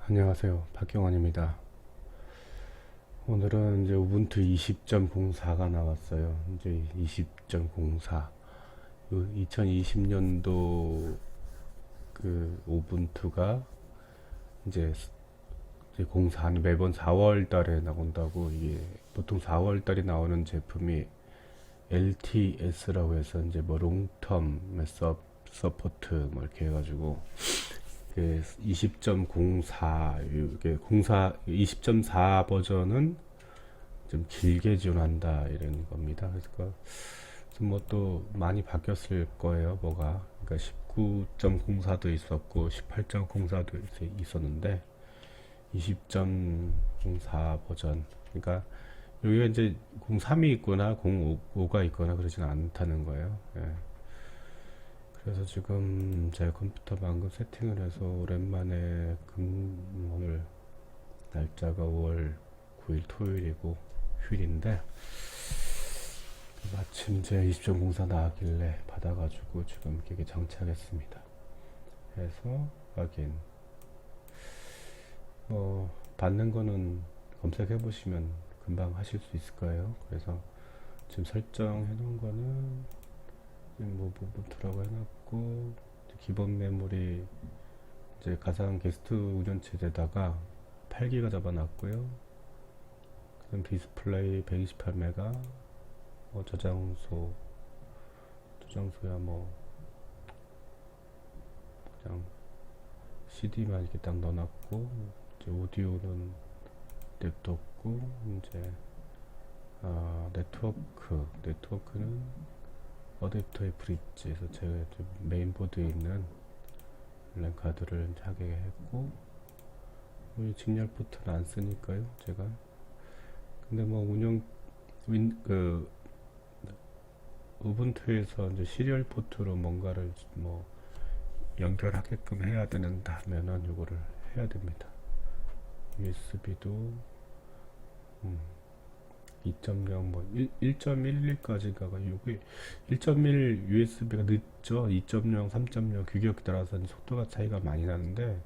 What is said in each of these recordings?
안녕하세요. 박경환입니다. 오늘은 이제 우분투 20.04가 나왔어요. 이제 20.04. 2020년도 그 우분투가 이제 04는 매번 4월 달에 나온다고. 이게 보통 4월 달에 나오는 제품이 LTS라고 해서 이제 뭐 롱텀 서포트 뭐 이렇게 해가지고 20.04, 이게 20.4 버전은 좀 길게 지원한다 이런 겁니다. 그래서 뭐 또 많이 바뀌었을 거예요, 뭐가. 그러니까 19.04도 있었고 18.04도 있었는데 20.04 버전. 그러니까 여기가 이제 03이 있거나 05가 있거나 그러진 않다는 거예요. 예. 그래서 지금 제 컴퓨터 방금 세팅을 해서 오랜만에 오늘 날짜가 5월 9일 토요일이고 휴일인데 마침 제 20.04 나왔길래 받아가지고 지금 이렇게 장착했습니다. 해서 확인. 뭐 받는 거는 검색해 보시면 금방 하실 수 있을 거예요. 그래서 지금 설정해 놓은 거는 뭐 부분투라고 해놨고, 기본 메모리 이제 가상 게스트 운영체제에다가 8기가 잡아놨고요. 그다음 디스플레이 128메가, 뭐 저장소야 뭐 그냥 CD만 이렇게 딱 넣어놨고, 이제 오디오는 냅뒀고, 이제 네트워크는 어댑터의 브릿지에서 제가 메인보드에 있는 랜 카드를 하게 했고, 직렬 포트는 안 쓰니까요 제가. 근데 뭐 우분투에서 이제 시리얼 포트로 뭔가를 뭐 연결하게끔 해야 되는다면은 이거를 해야 됩니다. USB도 2.0 뭐 1.11까지가 이게 1.1 USB가 늦죠. 2.0, 3.0 규격에 따라서 속도가 차이가 많이 나는데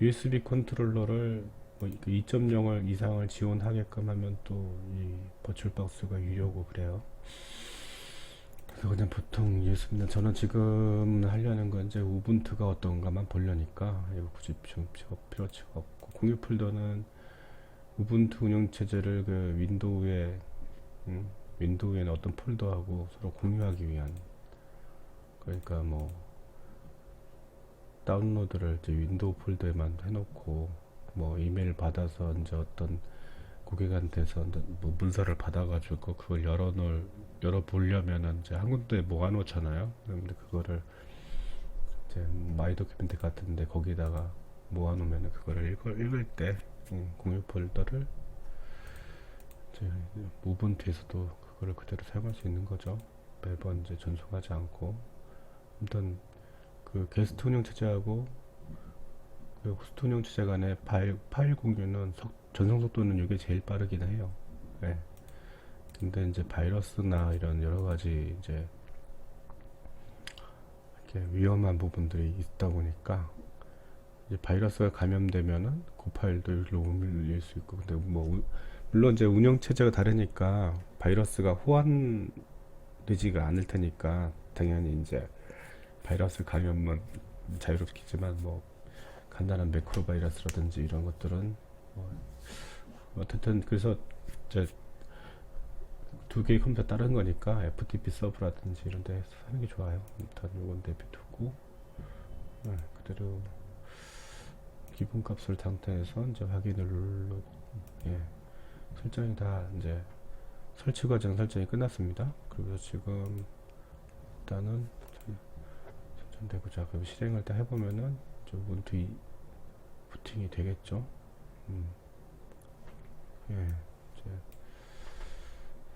USB 컨트롤러를 뭐 2.0을 이상을 지원하게끔 하면 또 이 버추얼 박스가 유료고 그래요. 그래서 그냥 보통 USB는 저는 지금 하려는 건 이제 우분투가 어떤가만 보려니까 이거 굳이 필요치가 없고, 공유 폴더는 우분투 운영체제를 그 윈도우에는 어떤 폴더하고 서로 공유하기 위한, 그러니까 뭐 다운로드를 이제 윈도우 폴더에만 해놓고, 뭐 이메일 받아서 이제 어떤 고객한테서 뭐 문서를 받아가지고 그걸 열어보려면은 이제 한 군데 모아놓잖아요. 근데 그거를 이제 마이 도큐멘트 같은데 거기다가 모아놓으면은 그거를 읽을 때 공유 폴더를 이제 우분투에서도 그거를 그대로 사용할 수 있는 거죠. 매번 이제 전송하지 않고. 아무튼 그 게스트 운영 체제하고 그 호스트 운영 체제 간의 파일 공유는 전송 속도는 이게 제일 빠르긴 해요. 네. 근데 이제 바이러스나 이런 여러 가지 이제 이렇게 위험한 부분들이 있다 보니까 이제 바이러스가 감염되면은 그 파일도 여기로 옮길 수 있고. 근데 뭐 물론 이제 운영 체제가 다르니까 바이러스가 호환되지가 않을 테니까 당연히 이제 바이러스 감염은 자유롭겠지만, 뭐 간단한 매크로 바이러스라든지 이런 것들은 뭐 어쨌든 그래서 이제 두 개의 컴퓨터 다른 거니까 FTP 서버라든지 이런 데 하는 게 좋아요. 일단 요건 내비두고 그대로 기본 값을 상태에서 이제 확인을 눌러. 예, 설정이 다 이제 설치 과정 설정이 끝났습니다. 그리고 지금 일단은 설정되고, 자 그럼 실행을 다 해보면은 좀 우분투 부팅이 되겠죠. 예,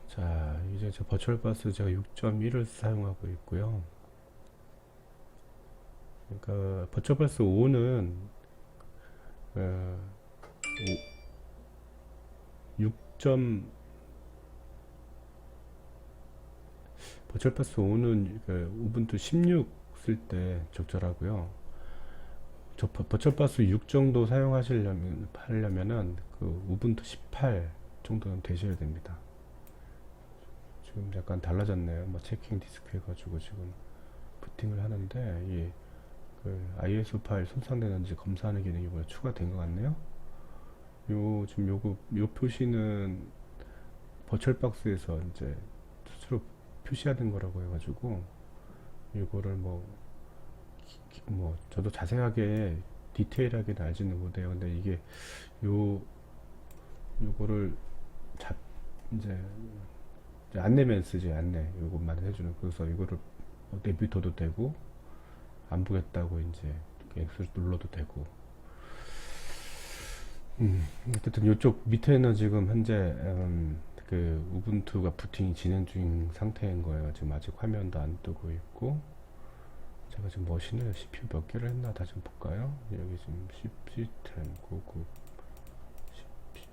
자 이제 저 버추얼 바스 제가 6.1을 사용하고 있고요. 그러니까 버추얼 바스 5는 6. 버추얼 바스 5는 그 우분투 16 쓸 때 적절하고요. 버철바스 6 정도 하려면은 그 우분투 18 정도는 되셔야 됩니다. 지금 약간 달라졌네요. 뭐 체킹 디스크 해가지고 지금 부팅을 하는데 이 그 ISO 파일 손상되는지 검사하는 기능이 뭐야 추가된 것 같네요. 지금 요 표시는 버철박스에서 이제 스스로 표시하는 거라고 해가지고 이거를 뭐 저도 자세하게 디테일하게는 알지는 못해요. 근데 이게 요거를 잡 이제 안내면 쓰지 안내 요것만 해주는 그래서 이거를 내비둬도 되고 안 보겠다고 이제 X를 눌러도 되고 어쨌든 이쪽 밑에는 지금 현재 그 우분투가 부팅이 진행 중인 상태인 거예요. 지금 아직 화면도 안 뜨고 있고 제가 지금 머신을 CPU 몇 개를 했나 다시 좀 볼까요? 여기 지금 시스템 고급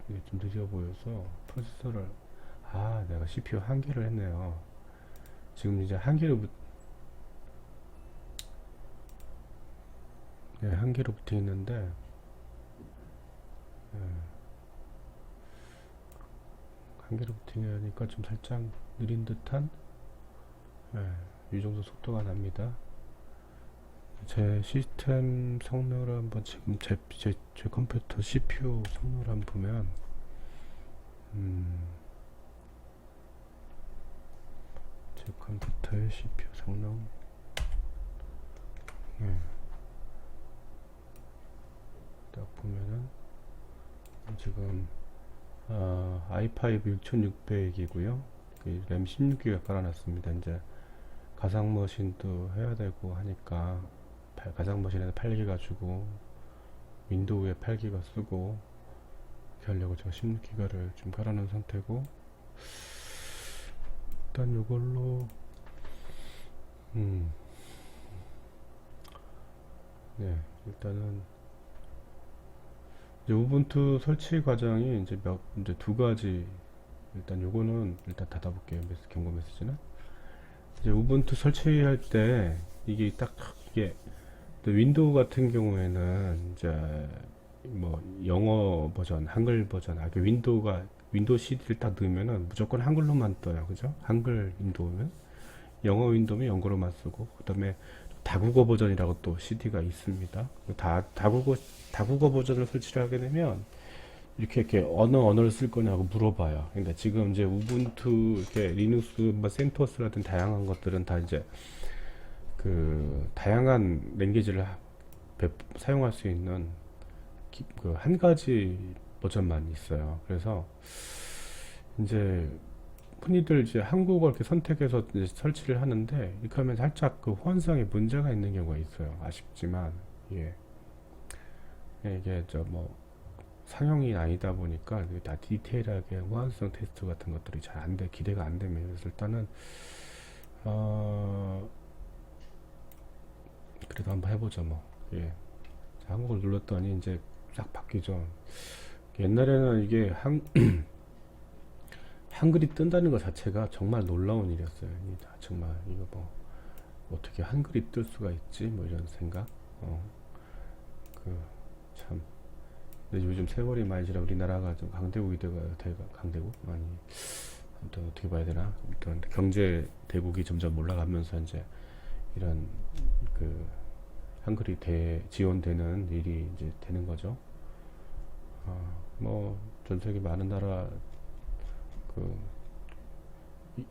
이게 좀 느려 보여서 프로세서를 내가 CPU 한 개를 했네요. 지금 이제 한 개로 한 개로 부팅했는데 한 개로 부팅하니까 좀 살짝 느린 듯한 이 정도 속도가 납니다. 제 시스템 성능을 한번 지금 제 컴퓨터 CPU 성능을 한번 보면 제 컴퓨터의 CPU 성능 딱 보면은 지금 i5 6600이고요. 램 16기가 깔아놨습니다. 이제 가상 머신도 해야 되고 하니까 가상 머신에서 8기가 주고 윈도우에 8기가 쓰고 이렇게 하려고 제가 16기가를 좀 깔아놓은 상태고 일단 요걸로 일단은 이제 우분투 설치 과정이 이제 이제 두 가지 일단 요거는 일단 닫아볼게요. 경고 메시지는 이제 우분투 설치할 때 이게 윈도우 같은 경우에는 이제 뭐 영어 버전, 한글 버전, 그 윈도우 CD를 딱 넣으면은 무조건 한글로만 떠요. 그죠? 한글 윈도우면 영어 윈도우면 영어로만 쓰고 그다음에 다국어 버전이라고 또 CD가 있습니다. 다국어 버전을 설치를 하게 되면 이렇게 어느 언어를 쓸 거냐고 물어봐요. 근데 지금 이제 우분투 이렇게 리눅스, 뭐 센토스라든 다양한 것들은 다 이제 그 다양한 랭귀지를 사용할 수 있는 그 한 가지 버전만 있어요. 그래서 이제 흔히들 이제 한국어 이렇게 선택해서 이제 설치를 하는데 이렇게 하면 살짝 그 호환성에 문제가 있는 경우가 있어요. 아쉽지만 이게 상용이 아니다 보니까 다 디테일하게 호환성 테스트 같은 것들이 잘 안 돼, 기대가 안 되면 그래서 일단은 그래도 한번 해보죠 뭐. 자, 한국을 눌렀더니 이제 싹 바뀌죠. 옛날에는 이게 한글이 뜬다는 것 자체가 정말 놀라운 일이었어요. 정말 이거 어떻게 한글이 뜰 수가 있지? 뭐 이런 생각. 참. 근데 요즘 세월이 많이 지나 우리나라가 좀 강대국이 강대국? 아니, 아무튼 어떻게 봐야 되나? 아무튼 경제 대국이 점점 올라가면서 이제 이런 그 한글이 지원되는 일이 이제 되는 거죠. 뭐 전 세계 많은 나라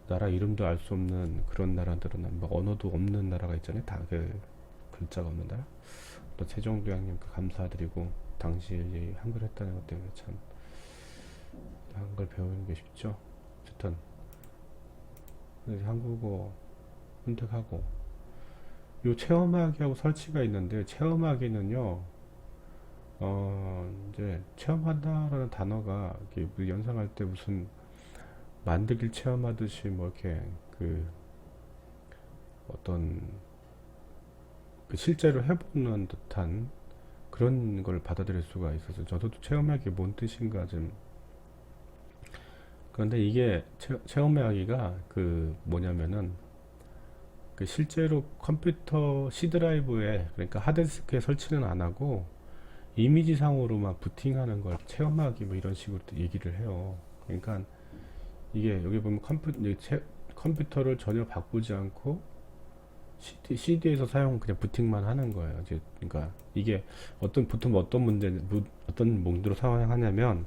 나라 이름도 알 수 없는 그런 나라들은 뭐 언어도 없는 나라가 있잖아요. 다 글자가 없는 나라. 또 세종대왕님 감사드리고 당시에 한글 했다는 것 때문에 참 한글 배우는 게 쉽죠. 어쨌든 한국어 선택하고 요 체험하기하고 설치가 있는데 체험하기는요. 이제 체험한다라는 단어가 이렇게 연상할 때 무슨 만들기를 체험하듯이 뭐 이렇게 어떤 실제로 해보는 듯한 그런 걸 받아들일 수가 있어서 저도 체험하기 뭔 뜻인가 좀 그런데 이게 체험하기가 뭐냐면은 그 실제로 컴퓨터 C 드라이브에, 그러니까 하드디스크에 설치는 안 하고 이미지상으로만 부팅하는 걸 체험하기 뭐 이런 식으로 또 얘기를 해요. 그러니까 이게 여기 보면 컴퓨터를 전혀 바꾸지 않고 CD에서 사용 그냥 부팅만 하는 거예요. 이제 그러니까 이게 보통 어떤 용도로 사용하냐면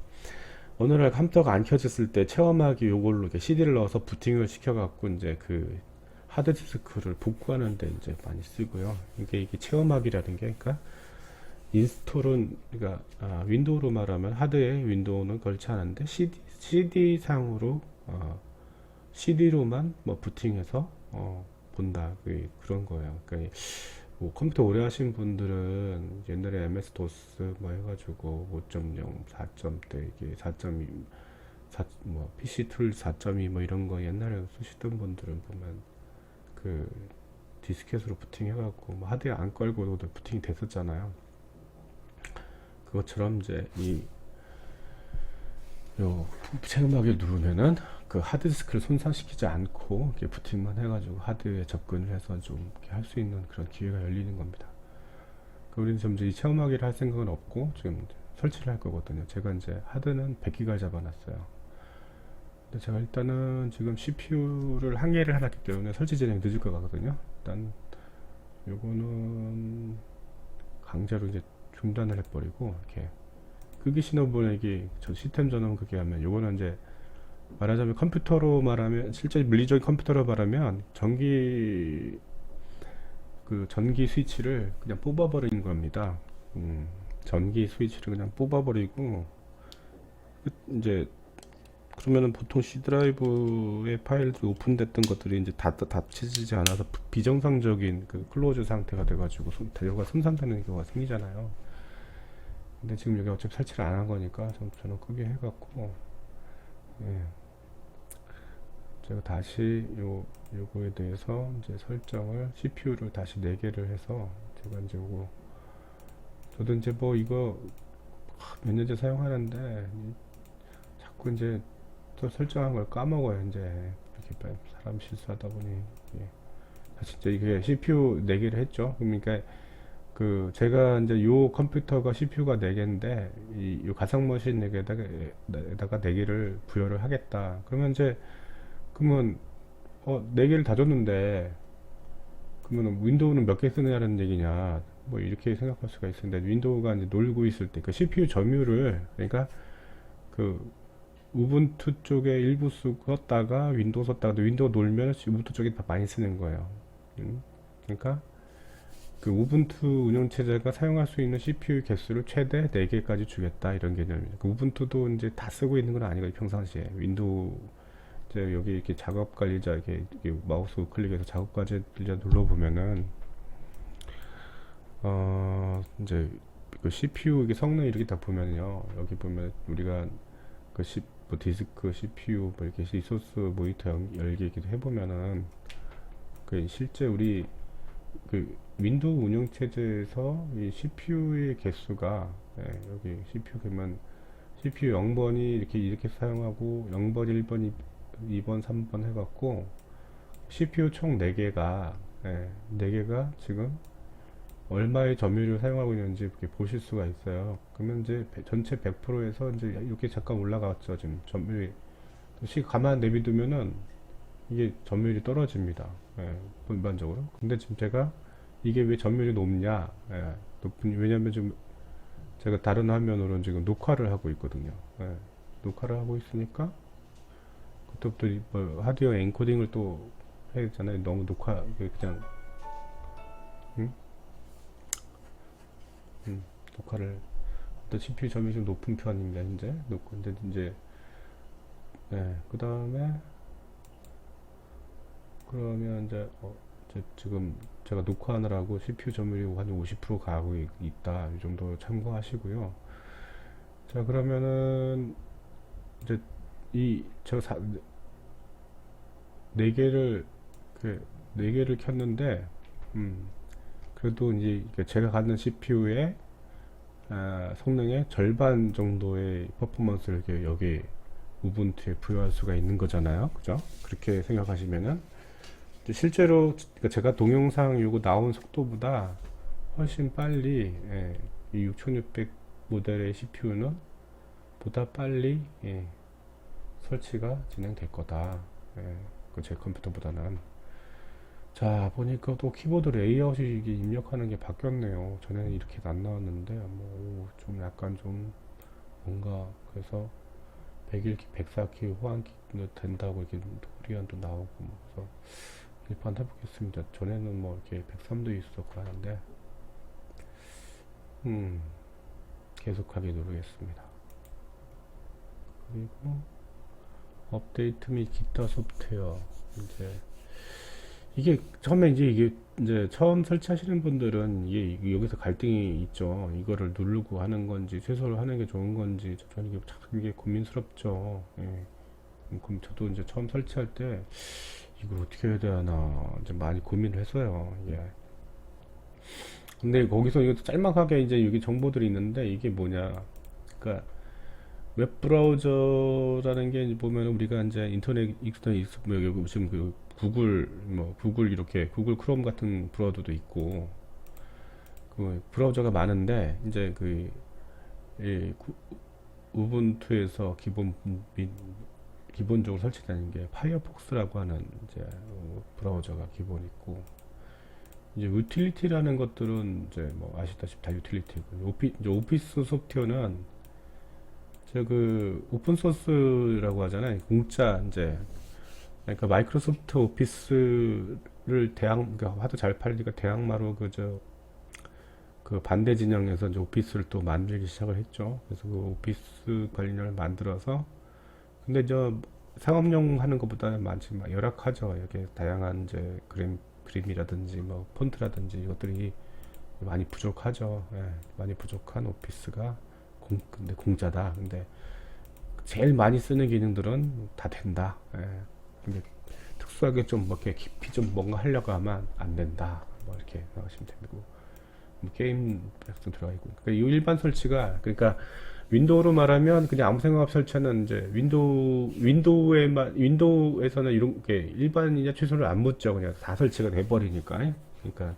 어느 날 컴퓨터가 안 켜졌을 때 체험하기 요걸로 이렇게 CD를 넣어서 부팅을 시켜갖고 이제 그 하드디스크를 복구하는 데 이제 많이 쓰고요. 이게 체험하기라는 게, 그러니까 인스톨은, 그러니까 윈도우로 말하면 하드에 윈도우는 걸치 않은데 CD 상으로 CD로만 뭐 부팅해서 본다, 그런 거예요. 그러니까 뭐 컴퓨터 오래 하신 분들은 옛날에 MS 도스 뭐 해가지고 5.0, 4점대 이게 4.2, 뭐 PC 툴 4.2 뭐 이런 거 옛날에 쓰시던 분들은 보면 그 디스켓으로 부팅해갖고 뭐 하드에 안 걸고도 부팅이 됐었잖아요. 그것처럼 이제 요 체험하기 누르면은 그 하드디스크를 손상시키지 않고 이렇게 부팅만 해가지고 하드에 접근을 해서 좀 할 수 있는 그런 기회가 열리는 겁니다. 우리는 지금 이 체험하기를 할 생각은 없고 지금 설치를 할 거거든요. 제가 이제 하드는 100기가를 잡아놨어요. 근데 제가 일단은 지금 CPU를 한 개를 해놨기 때문에 설치 진행이 늦을 것 같거든요. 일단 요거는 강제로 이제 중단을 해버리고 이렇게 끄기 신호 보내기 저 시스템 전원 그게 하면, 요거는 이제 말하자면 컴퓨터로 말하면, 실제 물리적인 컴퓨터로 말하면 전기 스위치를 그냥 뽑아버리는 겁니다. 전기 스위치를 그냥 뽑아버리고 이제 그러면은 보통 C 드라이브의 파일들이 오픈됐던 것들이 이제 다 닫히지 않아서 비정상적인 그 클로즈 상태가 돼가지고 대류가 손상되는 경우가 생기잖아요. 근데 지금 여기 어차피 설치를 안 한 거니까 저는 크게 해갖고, 예. 제가 다시 요거에 대해서 이제 설정을 CPU를 다시 4개를 해서 제가 이제 저도 이제 뭐 이거 몇 년째 사용하는데 자꾸 이제 또 설정한 걸 까먹어요. 이제 이렇게 사람 실수하다 보니, 예. 진짜 이게 CPU 4개를 했죠. 그러니까 제가 이제 요 컴퓨터가 CPU가 4개인데 요 가상머신 4개에다가 4개를 부여를 하겠다. 그러면 이제 4개를 다 줬는데 그러면 윈도우는 몇 개 쓰느냐는 얘기냐, 뭐 이렇게 생각할 수가 있는데, 윈도우가 이제 놀고 있을 때 그 CPU 점유를, 그러니까 그 우분투 쪽에 일부 썼다가 윈도우 썼다가 윈도우 놀면 우분투 쪽에 더 많이 쓰는 거예요. 그러니까 그 우분투 운영체제가 사용할 수 있는 CPU 개수를 최대 4개까지 주겠다, 이런 개념입니다. 그 우분투도 이제 다 쓰고 있는 건 아니고 평상시에 윈도우 이제 여기 이렇게 작업 관리자 이렇게 마우스 클릭해서 작업 관리자 눌러 보면은 이제 그 CPU 이게 성능 이렇게 다 보면요, 여기 보면 우리가 뭐 디스크 CPU 뭐 이렇게 리소스 모니터 열기 이렇게 해보면은 그 실제 우리 그 윈도우 운영 체제에서 이 CPU의 개수가, 여기 CPU 보면 CPU 0번이 이렇게 사용하고 0번, 1번, 2번, 3번 해갖고 CPU 총 4개가 4개가 지금 얼마의 점유율을 사용하고 있는지 이렇게 보실 수가 있어요. 그러면 이제 전체 100%에서 이제 이렇게 잠깐 올라갔죠. 지금 점유율이 가만 내비두면은 이게 점유율이 떨어집니다. 일반적으로. 근데 지금 제가 이게 왜 점유율이 높냐? 왜냐면 지금 제가 다른 화면으로 지금 녹화를 하고 있거든요. 녹화를 하고 있으니까 그때부터 뭐 하드웨어 엔코딩을 또 해야 되잖아요. 너무 그냥 녹화를, 또 CPU 점유율이 좀 높은 편입니다. 현재 근데 이제 그 다음에 그러면 이제 지금 제가 녹화하느라고 CPU 점유율이 한 50% 가고 있다, 이 정도 참고하시고요. 자, 그러면은 이제 제가 4개를 켰는데 그래도 이제 제가 갖는 CPU의 성능의 절반 정도의 퍼포먼스를 여기 우분투에 부여할 수가 있는 거잖아요. 그죠? 그렇게 생각하시면은 실제로 그러니까 제가 동영상 요거 나온 속도보다 훨씬 빨리 이 6600 모델의 CPU는 보다 빨리 설치가 진행될 거다. 제 컴퓨터보다는. 자, 보니까 또 키보드 레이아웃이 이게 입력하는 게 바뀌었네요. 전에는 이렇게 안 나왔는데 좀 약간 좀 뭔가 그래서 101키, 104키 호환기도 된다고 이렇게 코리안도 나오고 그래서 일단 해보겠습니다. 전에는 뭐 이렇게 103도 있었고 하는데 계속하게 누르겠습니다. 그리고 업데이트 및 기타 소프트웨어 이제 이게 처음에 이제 처음 설치하시는 분들은 이게 여기서 갈등이 있죠. 이거를 누르고 하는 건지 최소로 하는 게 좋은 건지 저는 이게 참 이게 고민스럽죠. 그럼 저도 이제 처음 설치할 때 이걸 어떻게 해야 되나 이제 많이 고민을 했어요. 근데 거기서 이거 짤막하게 이제 여기 정보들이 있는데 이게 뭐냐? 그러니까 웹 브라우저라는 게 보면 우리가 이제 인터넷 뭐 여기 지금 그 구글 이렇게 구글 크롬 같은 브라우저도 있고 그 브라우저가 많은데 이제 이 우분투에서 기본적으로 설치되는 게 파이어폭스라고 하는 이제 브라우저가 기본 있고 이제 유틸리티라는 것들은 이제 뭐 아시다시피 다 유틸리티고 이제 오피스 소프트웨어는 오픈 소스라고 하잖아요. 공짜 이제 그러니까 마이크로소프트 오피스를 그러니까 하도 잘 팔리니까 대항마로 그 반대 진영에서 이제 오피스를 또 만들기 시작을 했죠. 그래서 그 오피스 관련을 만들어서 근데 상업용 하는 것보다는 많지만 열악하죠. 이렇게 다양한 이제 그림이라든지 뭐 폰트라든지 이것들이 많이 부족하죠. 많이 부족한 오피스가 근데 공짜다. 근데 제일 많이 쓰는 기능들은 다 된다. 근데 특수하게 좀 뭐 이렇게 깊이 좀 뭔가 하려고 하면 안 된다. 뭐 이렇게 나가시면 되고 뭐 게임 백성 들어가 있고. 그러니까 이 일반 설치가 그러니까 윈도우로 말하면 그냥 아무 생각 없이 설치하는 이제 윈도우에서는 이런 게 일반이냐 최소를 안 묻죠. 그냥 다 설치가 돼 버리니까. 그러니까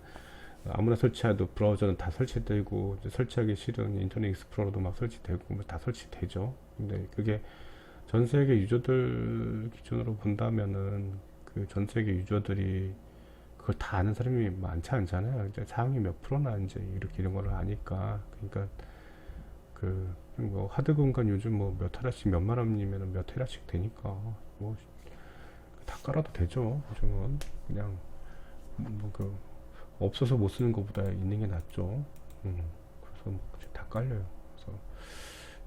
아무나 설치해도 브라우저는 다 설치되고 설치하기 싫은 인터넷 익스플로러도 막 설치되고 뭐 다 설치되죠. 근데 그게 전 세계 유저들 기준으로 본다면은 그 전 세계 유저들이 그걸 다 아는 사람이 많지 않잖아요. 이제 사용이 몇 프로나 이제 이렇게 이런 거를 아니까 그러니까 뭐 하드 공간 요즘 뭐 몇 테라씩 몇만 원이면 몇 테라씩 되니까 뭐 다 깔아도 되죠. 요즘은 그냥 뭐 없어서 못 쓰는 것보다 있는 게 낫죠. 그래서 뭐다 깔려요. 그래서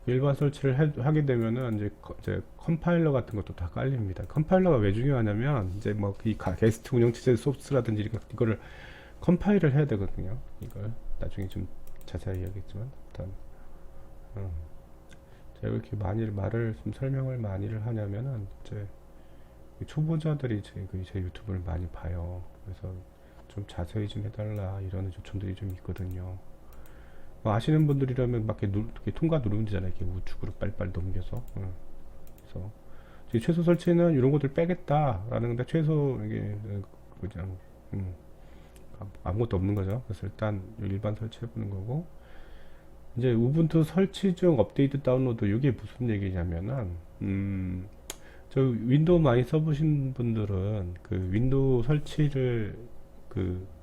일반 설치를 하게 되면은 이제 컴파일러 같은 것도 다 깔립니다. 컴파일러가 왜 중요하냐면 이제 뭐 이 게스트 운영체제 소스라든지 이거를 컴파일을 해야 되거든요. 이걸 나중에 좀 자세히 이야기했지만 일단 제가 이렇게 말을 좀 설명을 많이를 하냐면은 이제 초보자들이 제 유튜브를 많이 봐요. 그래서 좀 자세히 좀 해달라 이런 요청들이 좀 있거든요. 뭐 아시는 분들이라면 막 이렇게 통과 누르면 되잖아요. 이렇게 우측으로 빨리빨리 넘겨서. 그래서 최소 설치는 이런 것들 빼겠다라는 건데 최소 이게 그냥 아무것도 없는 거죠. 그래서 일단 일반 설치해 보는 거고 이제 우분투 설치 중 업데이트 다운로드 이게 무슨 얘기냐면은 저 윈도우 많이 써보신 분들은 그 윈도우 설치를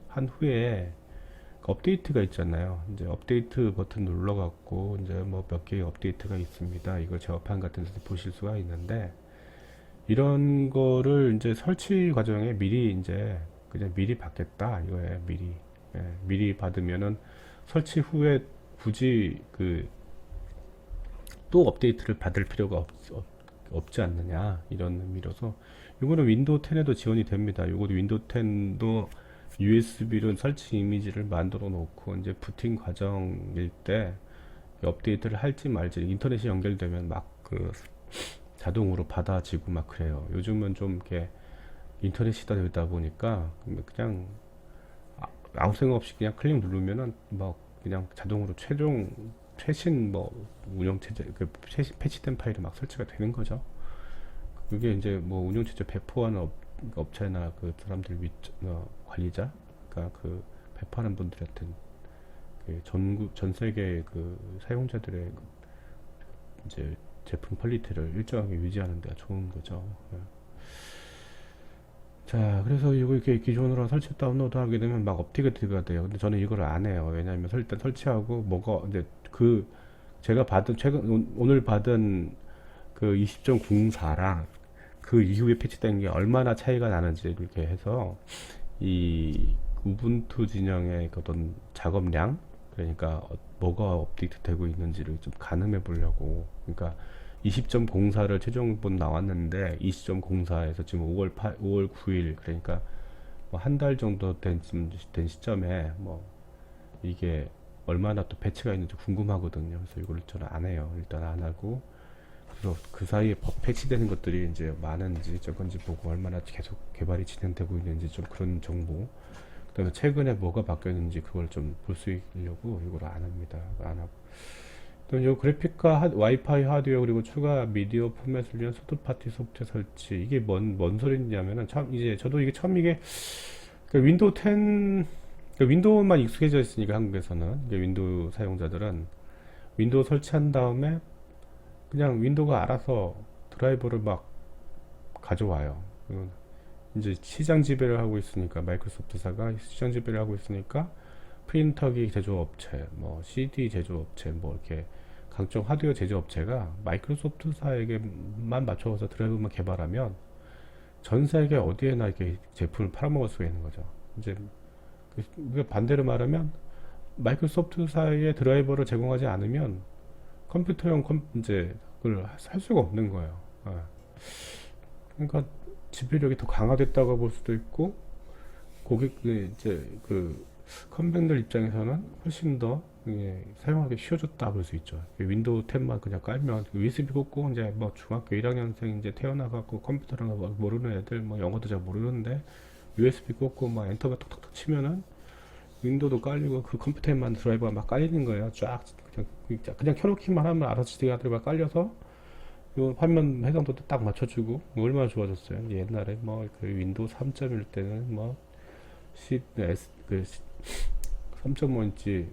한 후에 업데이트가 있잖아요. 이제 업데이트 버튼 눌러갖고 이제 뭐 몇 개의 업데이트가 있습니다. 이걸 제어판 같은 데서 보실 수가 있는데 이런 거를 이제 설치 과정에 미리 이제 그냥 미리 받겠다 이거예요. 미리 받으면은 설치 후에 굳이 또 업데이트를 받을 필요가 없지 않느냐 이런 의미로서 이거는 윈도우 10에도 지원이 됩니다. 이것도 윈도우 10도 USB로 설치 이미지를 만들어 놓고 이제 부팅 과정일 때 업데이트를 할지 말지 인터넷이 연결되면 막 자동으로 받아지고 막 그래요. 요즘은 좀 이렇게 인터넷 시대다 보니까 그냥 아무 생각 없이 그냥 클릭 누르면은 막 그냥 자동으로 최신 뭐 운영체제 최신 패치된 파일이 막 설치가 되는 거죠. 그게 이제 뭐 운영체제 배포하는 업체나 그 사람들 관리자, 그러니까 그 배파하는 분들한테 전 세계 그 사용자들의 그 이제 제품 퀄리티를 일정하게 유지하는 데가 좋은 거죠. 예. 자, 그래서 이거 이렇게 기존으로 설치 다운로드 하게 되면 막 업데이트가 돼요. 근데 저는 이걸 안 해요. 왜냐하면 일단 설치하고 뭐가 이제 그 제가 받은 오늘 받은 그 20.04랑 그 이후에 패치된 게 얼마나 차이가 나는지 이렇게 해서 이 우분투 진영의 어떤 작업량, 그러니까 뭐가 업데이트 되고 있는지를 좀 가늠해 보려고. 그러니까 20.04를 최종본 나왔는데 20.04에서 지금 5월 9일, 그러니까 뭐 한 달 정도 된 시점에 뭐 이게 얼마나 또 배치가 있는지 궁금하거든요. 그래서 이걸 저는 안 해요. 일단 안 하고, 그래서 그 사이에 패치되는 것들이 이제 많은지 적은지 보고 얼마나 계속 개발이 진행되고 있는지 좀 그런 정보, 그다음에 최근에 뭐가 바뀌었는지 그걸 좀 볼 수 있려고 이걸 안 합니다. 안 하고. 또 요 그래픽과 와이파이 하드웨어 그리고 추가 미디어 포맷을 위한 서드파티 소프트웨어 설치, 이게 뭔 소리냐면은 참 이제 저도 이게 처음 이게 그 윈도우 10 그 윈도우만 익숙해져 있으니까 한국에서는 이제 윈도우 사용자들은 윈도우 설치한 다음에 그냥 윈도우가 알아서 드라이버를 막 가져와요. 이제 시장 지배를 하고 있으니까, 마이크로소프트사가 시장 지배를 하고 있으니까 프린터기 제조업체, 뭐 CD 제조업체, 뭐 이렇게 각종 하드웨어 제조업체가 마이크로소프트사에게만 맞춰서 드라이버만 개발하면 전 세계 어디에나 이렇게 제품을 팔아먹을 수가 있는 거죠. 이제 반대로 말하면 마이크로소프트사의 드라이버를 제공하지 않으면 컴퓨터용 이제 그걸 할 수가 없는 거예요. 그러니까 지배력이 더 강화됐다고 볼 수도 있고, 고객 이제 그 컴백들 입장에서는 훨씬 더 사용하기 쉬워졌다 볼 수 있죠. 윈도우 10만 그냥 깔면 USB 꽂고, 이제 뭐 중학교 1학년생 이제 태어나갖고 컴퓨터랑 모르는 애들, 뭐 영어도 잘 모르는데 USB 꽂고 막 엔터만 톡톡톡 치면은 윈도우도 깔리고 그 컴퓨터에만 드라이버가 막 깔리는 거예요. 쫙 그냥 켜놓기만 하면 알아서 드라이버가 깔려서 요 화면 해상도도 딱 맞춰주고, 얼마나 좋아졌어요. 옛날에 뭐 그 윈도우 3.1 때는 뭐 3.5인치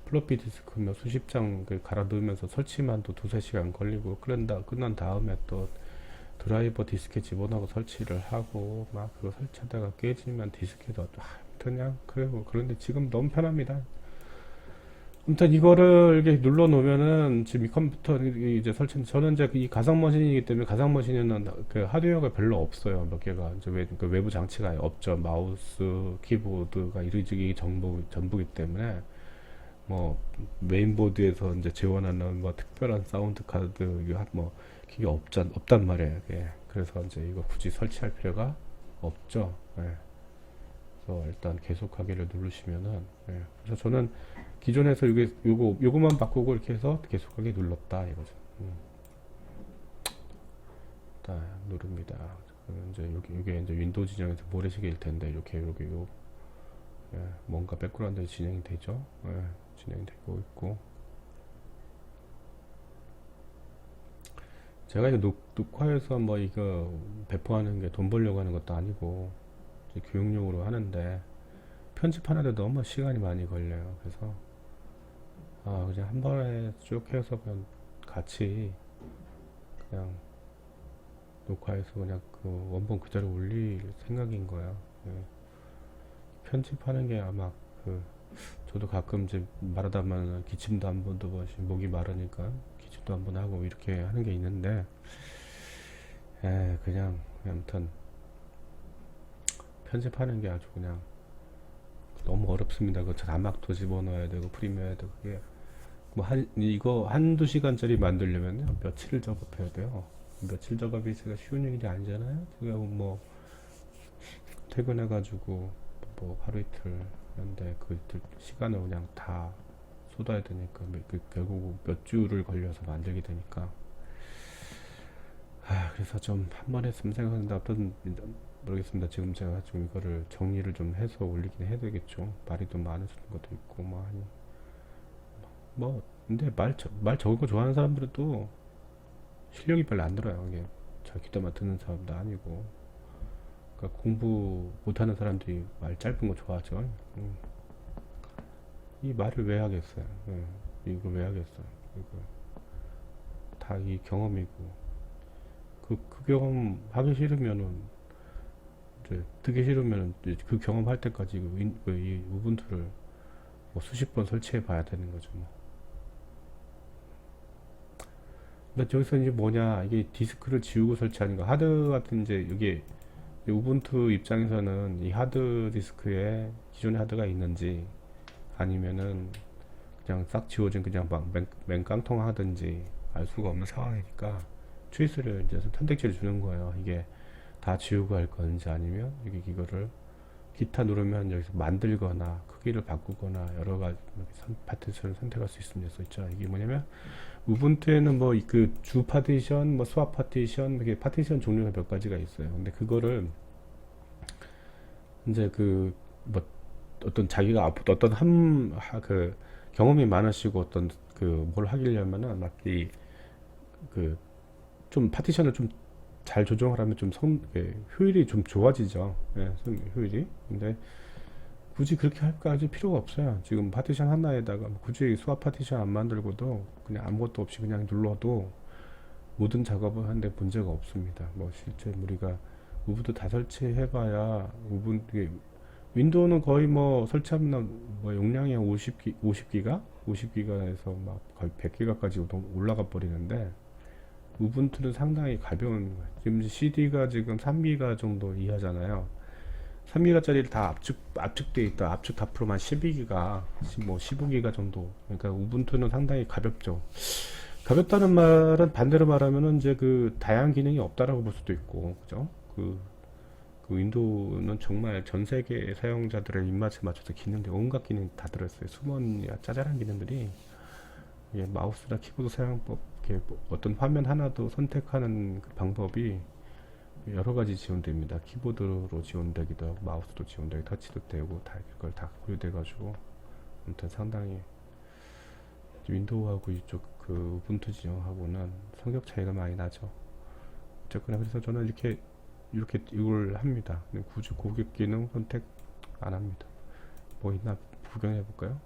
플로피 디스크 몇 수십 장 갈아 넣으면서 설치만 또 두세 시간 걸리고, 끝난 다음에 또 드라이버 디스크에 집어넣고 설치를 하고, 막 그거 설치하다가 깨지면 디스크에도 그냥 그래요. 그런데 지금 너무 편합니다. 아무튼 이거를 이렇게 눌러 놓으면은 지금 이 컴퓨터 이제 저는 이제 이 가상 머신이기 때문에, 가상 머신에는 그 하드웨어가 별로 없어요. 몇 개가 이제 그 외부 장치가 없죠. 마우스, 키보드가 이게 전부기 때문에, 뭐 메인보드에서 이제 지원하는 뭐 특별한 사운드 카드 뭐 그게 없단 말이에요. 예. 그래서 이제 이거 굳이 설치할 필요가 없죠. 예. 그래서 일단 계속하기를 누르시면은, 예. 그래서 저는 기존에서 요거만 바꾸고 이렇게 해서 계속하게 눌렀다 이거죠. 자, 누릅니다. 그러면 이제 이게 이제 윈도우 진영에서 모래시계일 텐데, 이렇게 예, 뭔가 백그라운드에 진행이 되죠. 예, 진행이 되고 있고, 제가 이거 녹화해서 뭐 이거 배포하는 게 돈 벌려고 하는 것도 아니고 이제 교육용으로 하는데, 편집하는데 너무 시간이 많이 걸려요. 그래서 그냥 한 번에 쭉 해서 그냥 같이 그냥 녹화해서 그냥 그 원본 그대로 올릴 생각인 거야. 예. 편집하는 게 아마 저도 가끔 이제 말하다 보면 기침도 한 번도 목이 마르니까 기침도 한 번 하고 이렇게 하는 게 있는데, 그냥 아무튼 편집하는 게 아주 그냥 너무 어렵습니다. 그 자막도 집어넣어야 되고 프리미어 해야 되고, 그게 뭐 이거 한두 시간짜리 만들려면 며칠을 작업해야 돼요. 며칠 작업이 제가 쉬운 일이 아니잖아요. 제가 뭐 퇴근해가지고 뭐 하루 이틀 하는데 그 시간을 그냥 다 쏟아야 되니까 결국 몇 주를 걸려서 만들게 되니까, 그래서 좀 한 번 했으면 생각하는데, 어떤 모르겠습니다. 지금 제가 좀 이거를 정리를 좀 해서 올리긴 해야 되겠죠. 말이 좀 많아지는 것도 있고 뭐 근데 말 적은 거 좋아하는 사람들은 또 실력이 별로 안 들어요. 이게 잘 귀담아 듣는 사람도 아니고, 그러니까 공부 못하는 사람들이 말 짧은 거 좋아하죠. 이 말을 왜 하겠어요? 이거 왜 하겠어요? 이거 다 이 경험이고 그 경험 하기 싫으면은 이제 듣기 싫으면은 이제 그 경험 할 때까지 이 우분투를 뭐 수십 번 설치해 봐야 되는 거죠. 뭐. 근데 여기서 이제 뭐냐 이게 디스크를 지우고 설치하는 거 하드 같은 이제 이게 우분투 입장에서는 이 하드 디스크에 기존의 하드가 있는지 아니면은 그냥 싹 지워진 그냥 막 맨깡통 하든지 알 수가 없는 상황이니까 초이스를 이제 선택지를 주는 거예요. 이게 다 지우고 할 건지 아니면 이거를 기타 누르면 여기서 만들거나 크기를 바꾸거나 여러 가지 파티션을 선택할 수 있습니다. 있죠. 이게 뭐냐면 우분투에는 뭐 그 주 파티션, 뭐 스왑 파티션, 이게 파티션 종류가 몇 가지가 있어요. 근데 그거를 이제 그 뭐 어떤 자기가 어떤 그 경험이 많으시고 어떤 그 뭘 하려면은 막 이 그 좀 파티션을 좀 잘 조정을 하면 좀 효율이 좀 좋아지죠. 예, 효율이. 근데 굳이 그렇게 할까지 필요가 없어요. 지금 파티션 하나에다가 굳이 스왑 파티션 안 만들고도 그냥 아무것도 없이 그냥 눌러도 모든 작업을 하는데 문제가 없습니다. 뭐 실제 우리가 우분투 다 설치해봐야 윈도우는 거의 뭐 설치하면 뭐 용량이 50기가에서 막 거의 100기가까지 올라가 버리는데 우분투는 상당히 가벼운 거예요. 지금 CD가 지금 3기가 정도 이하잖아요. 3기가짜리를 다 압축돼 있다. 압축 다 풀어만 12기가, 뭐 15기가 정도. 그러니까 우분투는 상당히 가볍죠. 가볍다는 말은 반대로 말하면은 이제 그 다양한 기능이 없다라고 볼 수도 있고, 그죠? 그 윈도우는 정말 전 세계 사용자들의 입맛에 맞춰서 기능들 온갖 기능이 다 들어있어요. 숨은 짜잘한 기능들이 마우스나 키보드 사용법, 뭐 어떤 화면 하나도 선택하는 그 방법이 여러 가지 지원됩니다. 키보드로 지원되기도 하고 마우스도 지원되고 터치도 되고 다 그걸 다 고려돼 가지고 아무튼 상당히 윈도우하고 이쪽 그 우분투 지형하고는 성격 차이가 많이 나죠. 어쨌거나 그래서 저는 이렇게 이걸 합니다. 근데 굳이 고객 기능 선택 안 합니다. 뭐 있나 구경해 볼까요?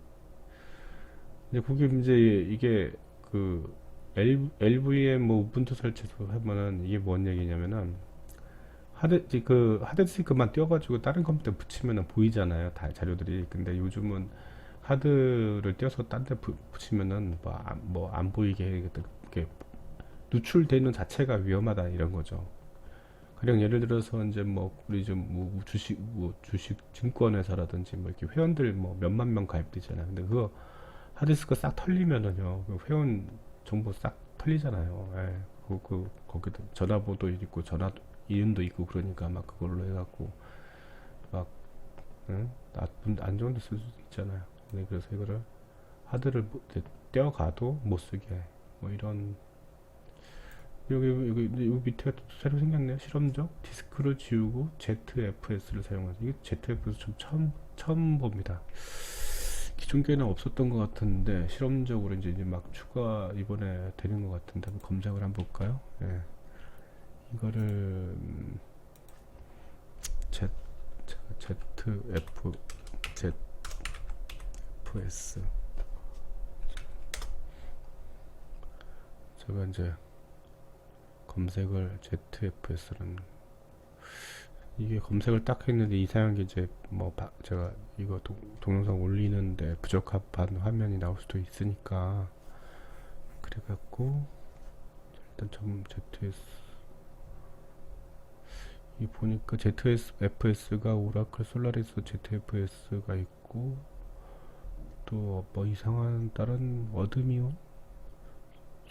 이제 고객 이제 이게 그 LVM 뭐 우분투 설치도 하면은 이게 뭔 얘기냐면은 하드디스크만 띄워가지고 다른 컴퓨터에 붙이면은 보이잖아요. 다 자료들이. 근데 요즘은 하드를 띄워서 딴 데 붙이면은 뭐 안 보이게 이렇게 누출되는 자체가 위험하다 이런 거죠. 가령 예를 들어서 이제 뭐 우리 뭐 주식 증권회사라든지 뭐 이렇게 회원들 뭐 몇만 명 가입되잖아요. 근데 그거 하드디스크 싹 털리면은요, 그 회원 정보 싹 털리잖아요. 예. 거기도 전화번호도 있고 이름도 있고 그러니까 막 그걸로 해갖고 막 응? 안 좋은 데 쓸 수도 있잖아요. 네, 그래서 이거를 하드를 떼어가도 못 쓰게 뭐 이런 여기 밑에가 또 새로 생겼네요. 실험적 디스크를 지우고 ZFS를 사용하죠. 이게 ZFS 좀 처음 봅니다. 기존 게는 없었던 것 같은데 실험적으로 이제 막 추가 이번에 되는 것 같은데 한번 검색을 한번 볼까요? 예. 이거를 ZFS 제가 이제 검색을 ZFS는 이게 검색을 딱 했는데 이상한 게 이제 뭐 제가 이거 동영상 올리는데 부적합한 화면이 나올 수도 있으니까 그래갖고 일단 좀 ZS 이 보니까 ZFS가 오라클 솔라리스 ZFS가 있고 또 뭐 이상한 다른 어드미온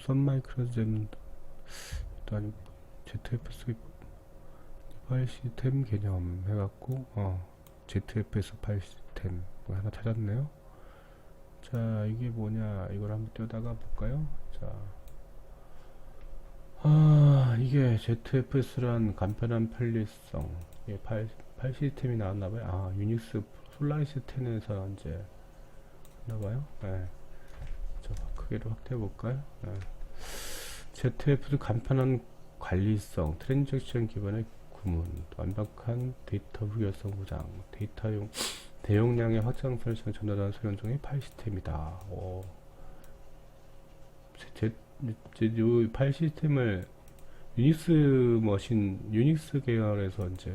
선마이크로젠 일단 ZFS 파일 시스템 개념 해갖고 ZFS 파일 시스템 하나 찾았네요. 자 이게 뭐냐 이걸 한번 띄워다가 볼까요? 자 이게 ZFS란 간편한 편리성 이게 파일 시스템이 나왔나봐요. 유닉스 솔라리스 10에서 이제 나봐요. 네. 자 크기로 확대해 볼까요? 네. ZFS 간편한 관리성 트랜잭션 기반의 구문, 완벽한 데이터 무결성 보장, 데이터용 대용량의 확장성을 전달하는 소형 종의 파일 시스템이다. 제, 요 파일 시스템을 유닉스 유닉스 계열에서 이제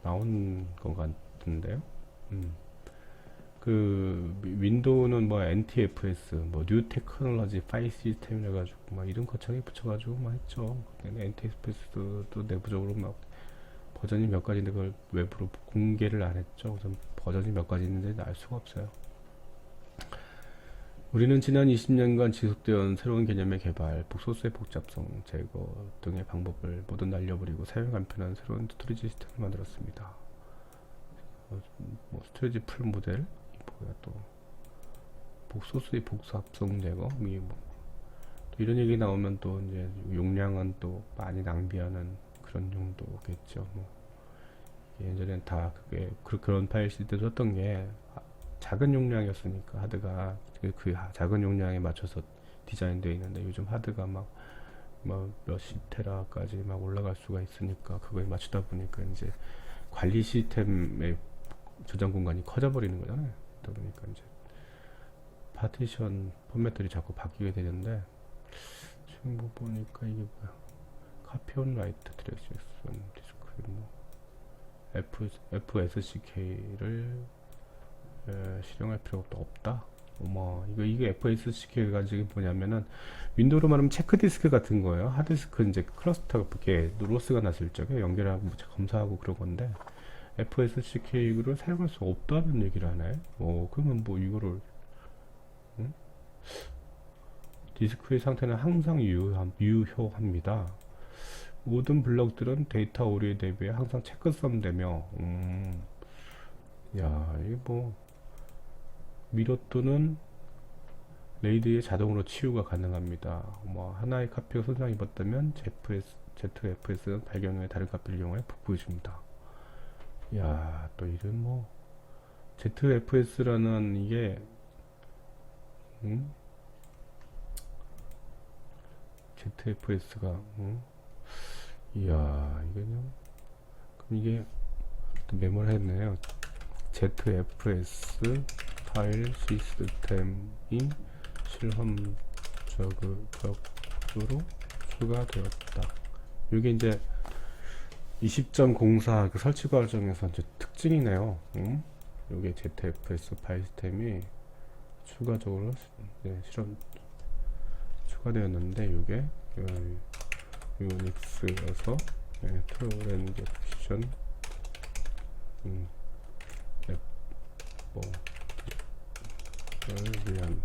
나온 것 같은데요. 음. 그 윈도우는 뭐 NTFS, 뭐 뉴 테크놀로지 파일 시스템 해가지고 막 이름 거창하게 붙여가지고 막 했죠. NTFS도 내부적으로 막 버전이 몇 가지인데 그걸 외부로 공개를 안 했죠. 그래서 버전이 몇 가지 있는데 알 수가 없어요. 우리는 지난 20년간 지속되어 온 새로운 개념의 개발, 소스의 복잡성 제거 등의 방법을 모두 날려버리고 사용 간편한 새로운 스토리지 시스템을 만들었습니다. 뭐 스토리지 풀 모델, 뭐야 또 소스의 복잡성 제거, 또 이런 얘기 나오면 또 이제 용량은 또 많이 낭비하는 그런 용도겠죠. 예전엔 다 그런 파일 시스템 썼던 게 작은 용량이었으니까 하드가 그 작은 용량에 맞춰서 디자인되어 있는데 요즘 하드가 막 몇십 테라까지 막 올라갈 수가 있으니까 그거에 맞추다 보니까 이제 관리 시스템의 저장 공간이 커져 버리는 거잖아요. 그러다 보니까 이제 파티션 포맷들이 자꾸 바뀌게 되는데 지금 뭐 보니까 이게 뭐야, 카피 온 라이트 디렉션 디스크 뭐 FSCK를 실행할 필요가 없다. 이게 FSCK가 지금 뭐냐면은 윈도우로 말하면 체크디스크 같은 거예요. 하드디스크 이제 클러스터가 이렇게 로스가 났을 적에 연결하고 검사하고 그런 건데 FSCK를 사용할 수 없다는 얘기를 하네. 그러면 뭐 이거를 응? 디스크의 상태는 항상 유효합니다. 모든 블럭들은 데이터 오류에 대비해 항상 체크썸 되며 야, 이게 뭐 미러 또는 레이드에 자동으로 치유가 가능합니다. 하나의 카피가 손상 입었다면 ZFS는 발견 후에 다른 카피를 이용해 복구해줍니다. 야, 또 이런 ZFS라는 이게 ZFS가 이야, 그럼 이게 또 메모를 했네요. ZFS 파일 시스템이 실험적으로 추가되었다. 이게 이제 20.04 그 설치 과정에서 이제 특징이네요. 이게 ZFS 파일 시스템이 추가적으로 추가되었는데 이게 유닉스에서 트랜잭션 를 위한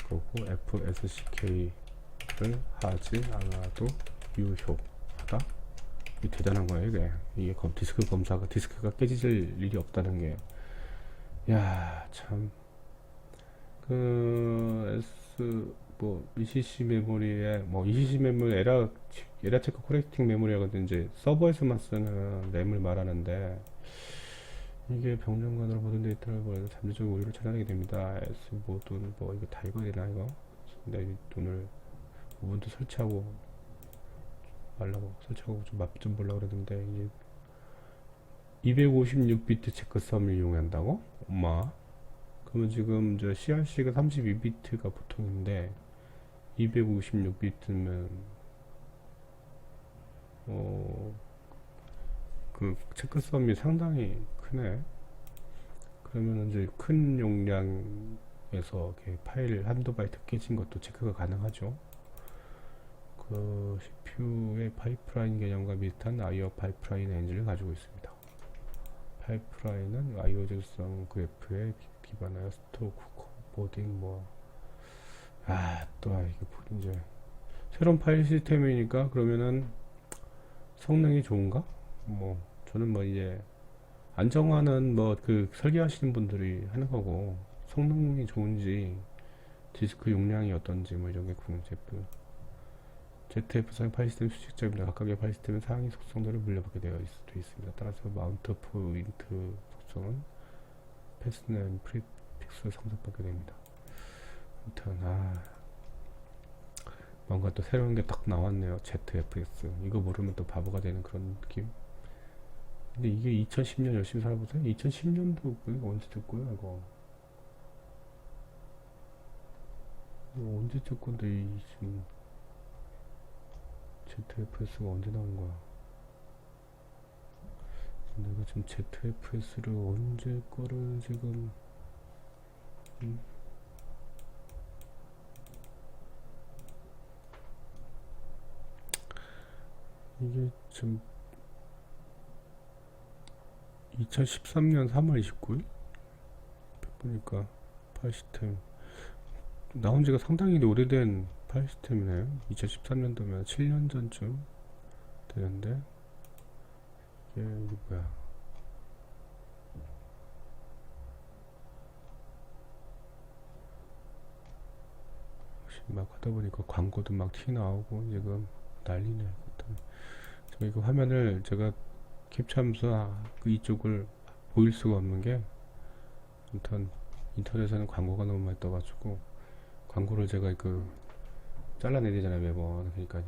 거고 FSCK를 하지 않아도 유효하다. 이게 대단한 거예요. 이게 디스크 검사가 디스크가 깨질 일이 없다는 게, 야, 참. ECC 메모리에 ECC 메모리 에라 체크 코렉팅 메모리라고 이제 서버에서만 쓰는 램을 말하는데, 이게 병정관으로 모든 데이터를 보내서 잠재적 오류를 차단하게 됩니다. S보드는 이거 다 읽어야 되나 이거? 근데 오늘 우분투 설치하고 좀 맛 좀 보려고 그랬는데 이게 256비트 체크썸을 이용한다고? 그러면 지금 저 CRC가 32비트가 보통인데 256비트면 그 체크썸이 상당히 크네. 그러면 이제 큰 용량에서 파일 한두 바이트 깨진 것도 체크가 가능하죠. 그 CPU의 파이프라인 개념과 비슷한 IO 파이프라인 엔진을 가지고 있습니다. 파이프라인은 IO 적성 그래프에 기반하여 스토크, 보딩 이게 이제 새로운 파일 시스템이니까 그러면은 성능이 좋은가? 저는 이제 안정화는 그 설계하시는 분들이 하는 거고 성능이 좋은지 디스크 용량이 어떤지 이런 게 ZF 파일 시스템 수식자입니다. 각각의 파일 시스템은 상위 속성들을 물려받게 되어 있습니다. 따라서 마운트 포인트 속성은 패스는 프리픽스를 상속받게 됩니다. 아무튼 뭔가 또 새로운 게 딱 나왔네요. ZFS 이거 모르면 또 바보가 되는 그런 느낌. 근데 이게 2010년 열심히 살아보세요. 2010년도 이거 언제 뜰 거야 이거? 이거 언제 뜰 건데 이 지금 ZFS가 언제 나온 거야? 내가 지금 ZFS를 언제 거를 지금 음, 이게 지금 2013년 3월 29일 보니까 파일 시스템 나온 지가 상당히 오래된 파일 시스템이네요. 2013년도면 7년 전쯤 되는데 이게 뭐야? 막 하다 보니까 광고도 막 튀 나오고 지금 난리네. 지금 이거 화면을 제가 캡처하면서 그 이쪽을 보일 수가 없는 게 아무튼 인터넷에는 광고가 너무 많이 떠가지고 광고를 제가 그 잘라내야 되잖아요 매번. 그러니까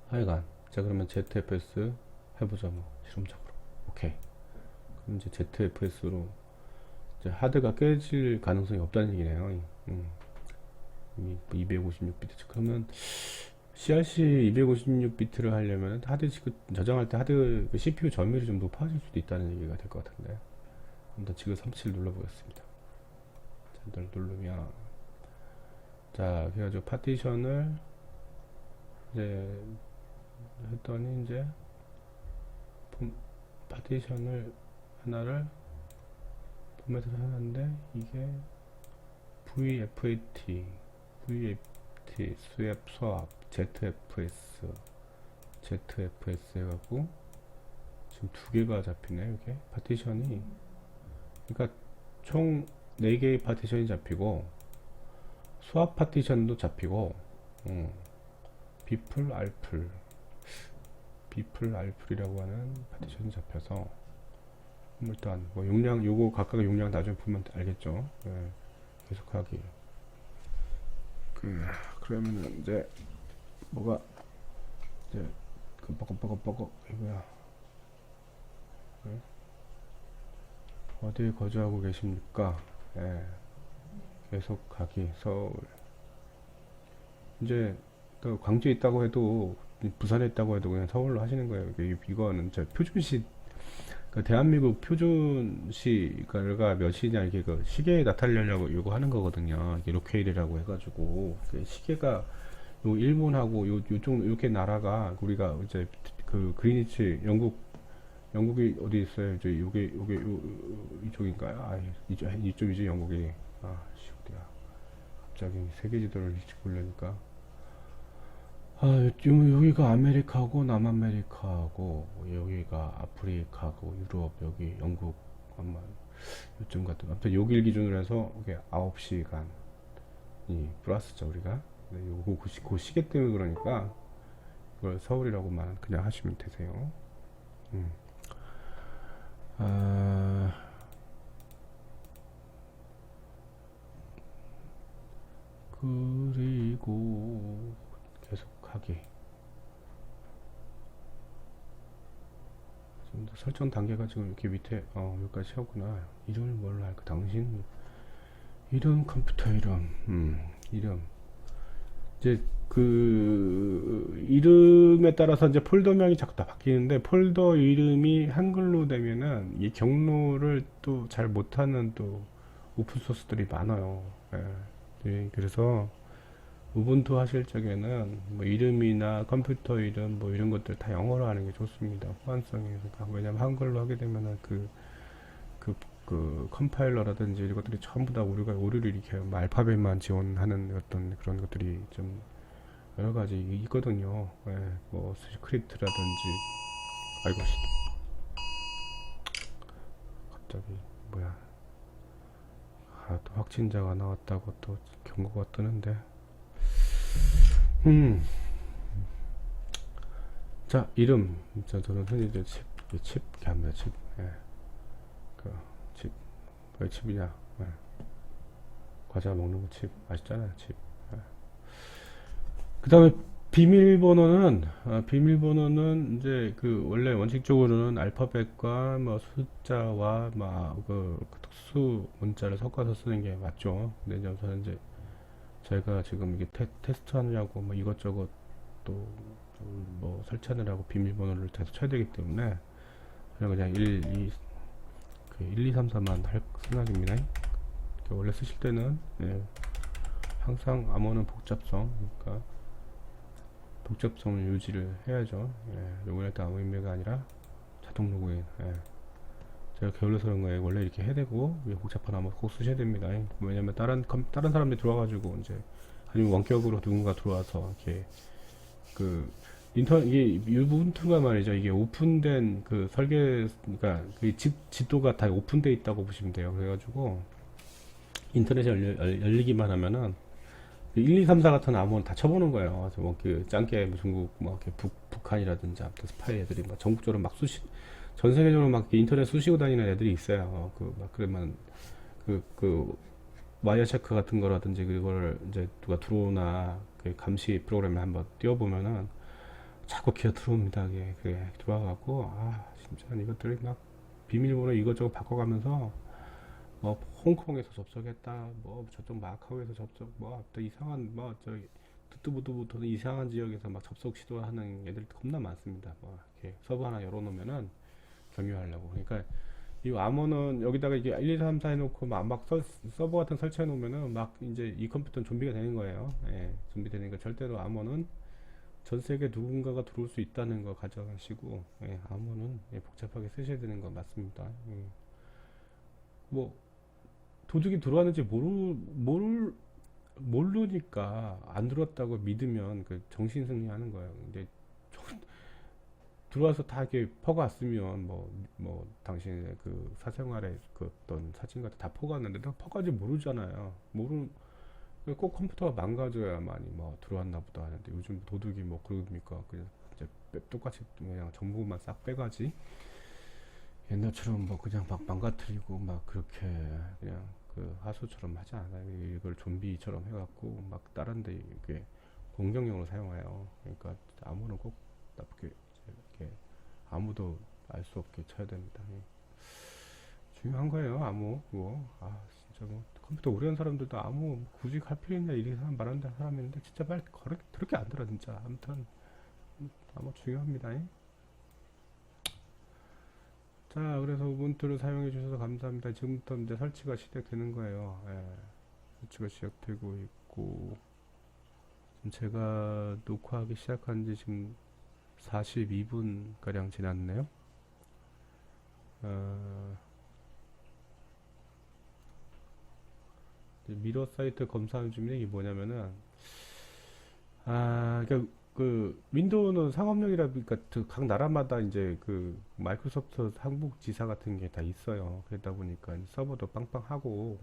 하여간 자 그러면 ZFS 해보자 뭐 실험적으로. 오케이. 그럼 이제 ZFS로 이제 하드가 깨질 가능성이 없다는 얘기네요. 이미 256비트. 그러면 CRC 256비트를 하려면 하드 저장할 때 하드 그 CPU 점유율이 좀 높아질 수도 있다는 얘기가 될 것 같은데 한번 지금 37 눌러보겠습니다. 자, 누르면 자 그래가지고 파티션을 이제 했더니 이제 파티션을 하나를 포맷을 하는데 이게 VFAT 스왑 swap ZFS 해갖고 지금 두 개가 잡히네. 이게 파티션이 그러니까 총 4개의 파티션이 잡히고 수압 파티션도 잡히고 비플 알플이라고 하는 파티션이 잡혀서 일단 뭐 용량 요거 각각 용량 나중에 보면 알겠죠. 네, 계속하기 그러면은 이제 뭐가 이제 그 뻐걱 이거야. 네? 어디에 거주하고 계십니까? 네. 계속하기 서울. 이제 또 광주에 있다고 해도 부산에 있다고 해도 그냥 서울로 하시는 거예요. 이거는 저 표준시 그 대한민국 표준시가 몇 시냐 이게 그 시계에 나타내려고 이거 하는 거거든요. 이게 로케일이라고 해가지고 그 시계가 요 일본하고 요쪽 이렇게 나라가 우리가 이제 그 그리니치 영국이 어디 있어요? 저 요게 이쪽인가요? 아 이쪽이지 영국이. 아 씨 어디야? 갑자기 세계 지도를 일찍 보려니까 여기가 아메리카고 남아메리카고 여기가 아프리카고 유럽 여기 영국 아마 요즘 같은 아무튼 여길 기준으로 해서 이게 9시간이 플러스죠 우리가. 요거 그 시계 때문에 그러니까 이걸 서울이라고만 그냥 하시면 되세요. 그리고 계속하기. 지금 설정 단계가 지금 이렇게 밑에 여기까지 채웠구나. 이름을 뭘로 할까? 당신 이름 컴퓨터 이름 이제 그 이름에 따라서 이제 폴더명이 자꾸 다 바뀌는데 폴더 이름이 한글로 되면은 이 경로를 또 잘 못하는 또 오픈소스들이 많아요. 네, 그래서 우분투 하실 적에는 뭐 이름이나 컴퓨터 이름 뭐 이런 것들 다 영어로 하는 게 좋습니다. 호환성이. 왜냐면 한글로 하게 되면은 그 컴파일러라든지 이런 것들이 전부 다 우리가 오류를 이렇게 알파벳만 지원하는 어떤 그런 것들이 좀 여러 가지 있거든요. 뭐 스크립트라든지 아이고 갑자기 뭐야 또 확진자가 나왔다고 또 경고가 뜨는데 자 이름 저는 흔히들 칩 이렇게 합니다. 칩. 칩. 왜 칩이냐? 과자 먹는 거 칩. 아시잖아요, 칩. 그 다음에 비밀번호는 이제 그 원래 원칙적으로는 알파벳과 뭐 숫자와 막그 특수 문자를 섞어서 쓰는 게 맞죠. 근데 저는 이제 제가 지금 이게 테스트 하느냐고 뭐 이것저것 또 뭐 설치하느라고 비밀번호를 계속 쳐야 되기 때문에 그냥 1, 2, 3, 4만 할 생각입니다. 원래 쓰실 때는 항상 암호는 그러니까 복잡성을 유지를 해야죠. 로그인할 때 아무 의미가 아니라 자동 로그인. 제가 게을러서 그런 거예요. 원래 이렇게 해야 되고 복잡한 암호 꼭 쓰셔야 됩니다. 왜냐면 다른 사람들이 들어와가지고 이제 아니면 원격으로 누군가 들어와서 이렇게 그 이게 유분투가 말이죠. 이게 오픈된 그 설계, 그러니까 그 지도가 다 오픈돼 있다고 보시면 돼요. 그래가지고 인터넷에 열리기만 하면은 1, 2, 3, 4 같은 암호는 다 쳐보는 거예요. 뭐그 짱깨 뭐 중국 뭐 이렇게 북한이라든지 아무튼 스파이 애들이 막 전국적으로 막 전 세계적으로 막 인터넷 쑤시고 다니는 애들이 있어요. 그 막 그러면 그 와이어 체크 같은 거라든지 그걸 이제 누가 들어오나 그 감시 프로그램을 한번 띄워보면은 자꾸 기어 들어옵니다. 그게 들어와갖고 진짜 이것들이 막 비밀번호 이것저것 바꿔가면서 뭐 홍콩에서 접속했다, 뭐 저쪽 마카오에서 접속, 뭐 또 이상한 뭐 저기 듣도 보도 못하는 이상한 지역에서 막 접속 시도하는 애들 겁나 많습니다. 뭐 이렇게 서버 하나 열어놓으면은 경유하려고. 그러니까 이 암호는 여기다가 이게 1, 2, 3, 4 해놓고 서버 같은 설치해 놓으면은 막 이제 이 컴퓨터는 좀비가 되는 거예요. 좀비 되니까 절대로 암호는 전 세계 누군가가 들어올 수 있다는 거 가정하시고, 암호는 복잡하게 쓰셔야 되는 거 맞습니다. 뭐 도둑이 들어왔는지 모르니까 안 들어왔다고 믿으면 그 정신승리하는 거예요. 근데 들어와서 다 이렇게 퍼가 왔으면 뭐 당신의 그 사생활의 그 어떤 사진 같은 다 퍼가 왔는데 내가 퍼가지 모르잖아요. 꼭 컴퓨터가 망가져야만이 뭐 들어왔나 보다 하는데 요즘 도둑이 뭐 그럽니까? 그냥 이제 똑같이 그냥 정보만 싹 빼가지. 옛날처럼 뭐 그냥 막 망가뜨리고 막 그렇게 그냥 그 하수처럼 하지 않아요. 이걸 좀비처럼 해갖고 막 다른데 이게 공격용으로 사용해요. 그러니까 아무는 꼭 나쁘게 이렇게 아무도 알 수 없게 쳐야 됩니다. 중요한 거예요. 암호 그거. 진짜 뭐 컴퓨터 오래 한 사람들도 암호 굳이 할 필요 있냐 이렇게 말하는 사람인데 진짜 말 그렇게 안 들어 진짜. 아무튼 암호 중요합니다. 자, 그래서 우분투를 사용해 주셔서 감사합니다. 지금부터 이제 설치가 시작되는 거예요. 설치가 시작되고 있고, 지금 제가 녹화하기 시작한 지 지금 42분 가량 지났네요. 미러 사이트 검사하는 중인데 이게 뭐냐면은 그러니까 그 윈도우는 상업용이라 그러니까 각 나라마다 이제 그 마이크로소프트 한국 지사 같은 게 다 있어요. 그러다 보니까 서버도 빵빵하고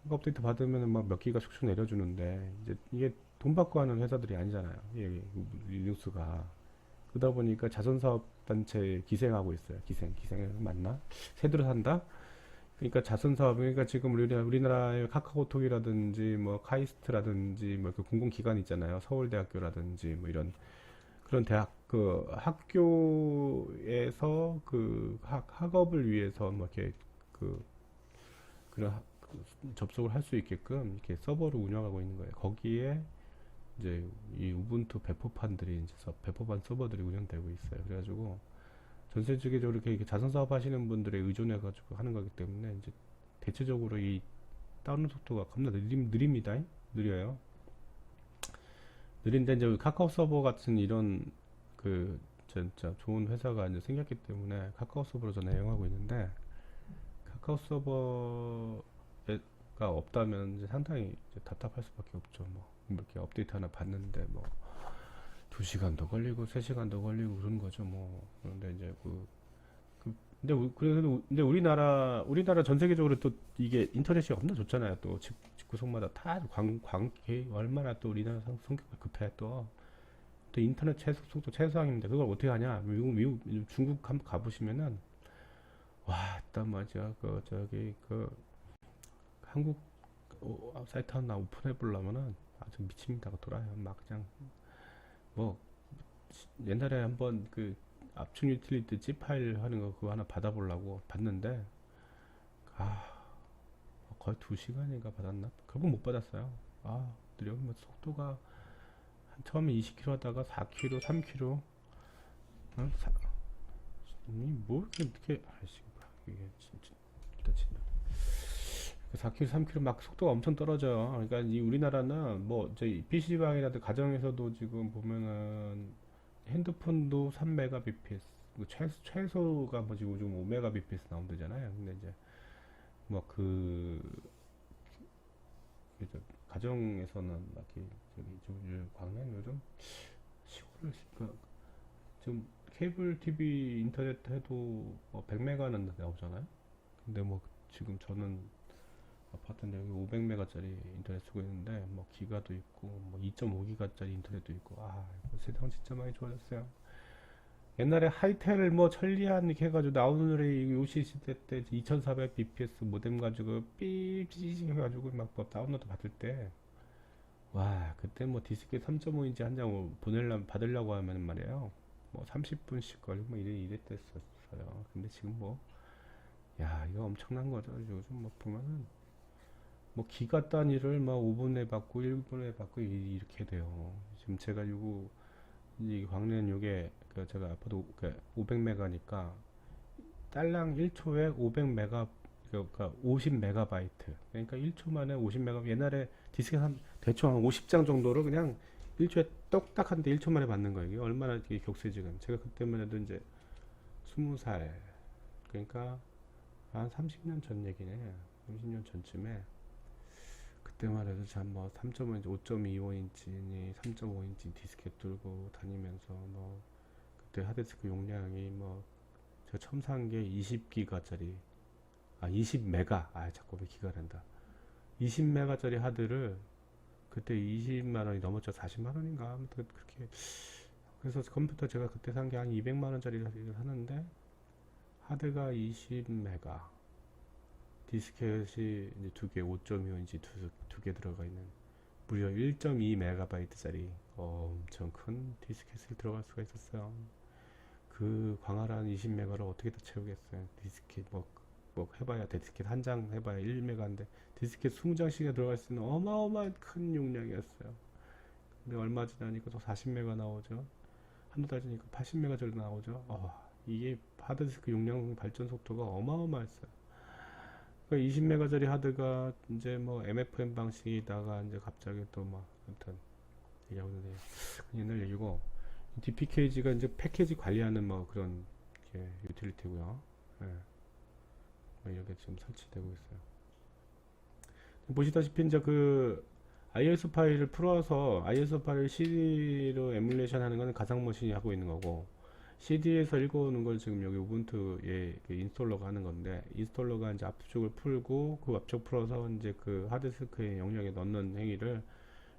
업데이트 받으면 막 몇 기가 슉슉 내려주는데 이제 이게 돈 받고 하는 회사들이 아니잖아요. 이게 리눅스가 그러다 보니까 자선사업 단체 기생하고 있어요. 기생 맞나? 새들을 산다? 그러니까 자선사업, 그러니까 지금 우리나라의 카카오톡이라든지 뭐 카이스트라든지 뭐 그 공공기관 있잖아요. 서울대학교라든지 뭐 이런 그런 대학 그 학교에서 그 학업을 위해서 뭐 이렇게 그 그런 접속을 할 수 있게끔 이렇게 서버를 운영하고 있는 거예요. 거기에 이제 이 우분투 배포판들이 이제 배포판 서버들이 운영되고 있어요. 그래가지고 전 세계적으로 이렇게 자선 사업 하시는 분들에 의존해 가지고 하는 거기 때문에 이제 대체적으로 이 다운 속도가 겁나 느립니다. 느려요. 느린데 이제 카카오 서버 같은 이런 그 진짜 좋은 회사가 이제 생겼기 때문에 카카오 서버로 저는 애용하고 있는데 카카오 서버가 없다면 이제 상당히 이제 답답할 수밖에 없죠. 뭐 이렇게 업데이트 하나 받는데 뭐 2시간도 걸리고 3시간도 걸리고 그런 거죠. 뭐 그런데 이제 근데 우리나라 전 세계적으로 또 이게 인터넷이 겁나 좋잖아요. 또 집 구석마다 다 얼마나 또 우리나라 성격이 급해 또 인터넷 속도 최소한인데 그걸 어떻게 하냐? 미국 중국 한번 가보시면은 와, 딱 맞아. 한국 사이트 하나 오픈해 보려면은 아주 미칩니다. 돌아요. 막 그냥 뭐 옛날에 한번 그 압축 유틸리티 C 파일 하는 거 그거 하나 받아보려고 봤는데 아 거의 2시간인가 받았나? 결국 못 받았어요. 아 느려. 뭐 속도가 처음에 20km 하다가 4km, 3km 어? 뭐 이렇게 아이씨 이게 진짜 진짜 진짜 4km, 3km 막 속도가 엄청 떨어져요. 그러니까 이 우리나라는 뭐 저희 PC방이라든 가정에서도 지금 보면은 핸드폰도 3메가bps 뭐 최소가 뭐 지금 요즘 5메가bps 나온다잖아요. 근데 이제 뭐그 가정에서는 막 이렇게 저기 광면 요즘 시골 좀 케이블 TV 인터넷 해도 100메가는 나오잖아요. 근데 뭐 지금 저는 아파트인데 여기 500메가짜리 인터넷 쓰고 있는데 뭐 기가도 있고 뭐 2.5기가짜리 인터넷도 있고 아 세상 진짜 많이 좋아졌어요. 옛날에 하이텔 뭐 천리안 이렇게 해가지고 나오는 노래 요시 시대 때 2400bps 모뎀 가지고 삐삐 해가지고 막뭐 다운로드 받을 때 와 그때 뭐 디스켓 3.5인치 한 장 보내려면 받으려고 하면 말이에요 뭐 30분씩 걸리고 뭐 이랬댔었어요. 근데 지금 뭐 야 이거 엄청난 거죠. 요즘 뭐 보면은 뭐 기가 단위를 막 5분에 받고 1분에 받고 이렇게 돼요. 지금 제가 요거 이 광련 요게 그 제가 아파도 500메가니까 딸랑 1초에 500메가 그러니까 50메가바이트 그러니까 1초 만에 50메가 옛날에 디스켓 한 대충 한 50장 정도를 그냥 1초에 똑딱한데 1초 만에 받는 거예요. 이게 얼마나 이게 격세지금. 제가 그때만 해도 이제 20살 그러니까 한 30년 전 얘기네. 30년 전쯤에 그때만 해도 참 뭐 3.5인치, 5.25인치니 3.5인치 디스켓 들고 다니면서 뭐 그때 하드디스크 용량이 뭐 제가 처음 산 게 20기가짜리 20메가 자꾸 왜 기가란다 20메가짜리 하드를 그때 20만원이 넘었죠. 40만원인가 아무튼 그렇게 그래서 컴퓨터 제가 그때 산 게 한 200만원짜리를 하는데 하드가 20메가 디스켓이 이제 두 개, 5.25인치 두 개 들어가 있는 무려 1.2메가바이트짜리 엄청 큰 디스켓을 들어갈 수가 있었어요. 그 광활한 20메가를 어떻게 다 채우겠어요. 디스켓 뭐 해봐야 디스켓 한 장 해봐야 1메가인데 디스켓 20장씩에 들어갈 수 있는 어마어마한 큰 용량이었어요. 근데 얼마 지나니까 또 40메가 나오죠. 한두 달 지나니까 80메가 정도 나오죠. 이게 하드디스크 용량 발전 속도가 어마어마했어요. 그 20메가짜리 하드가 이제 뭐 MFM 방식이다가 이제 갑자기 또 막 아무튼 얘기하고 있는데 옛날 얘기고 DPKG가 이제 패키지 관리하는 뭐 그런 유틸리티고요. 예, 뭐 이렇게 지금 설치되고 있어요. 보시다시피 이제 그 IS 파일을 풀어서 IS 파일 CD로 에뮬레이션 하는 거는 가상머신이 하고 있는 거고 CD에서 읽어오는 걸 지금 여기 우분투에 그 인스톨러가 하는 건데 인스톨러가 이제 압축을 풀고 그 압축 풀어서 이제 그 하드디스크의 영역에 넣는 행위를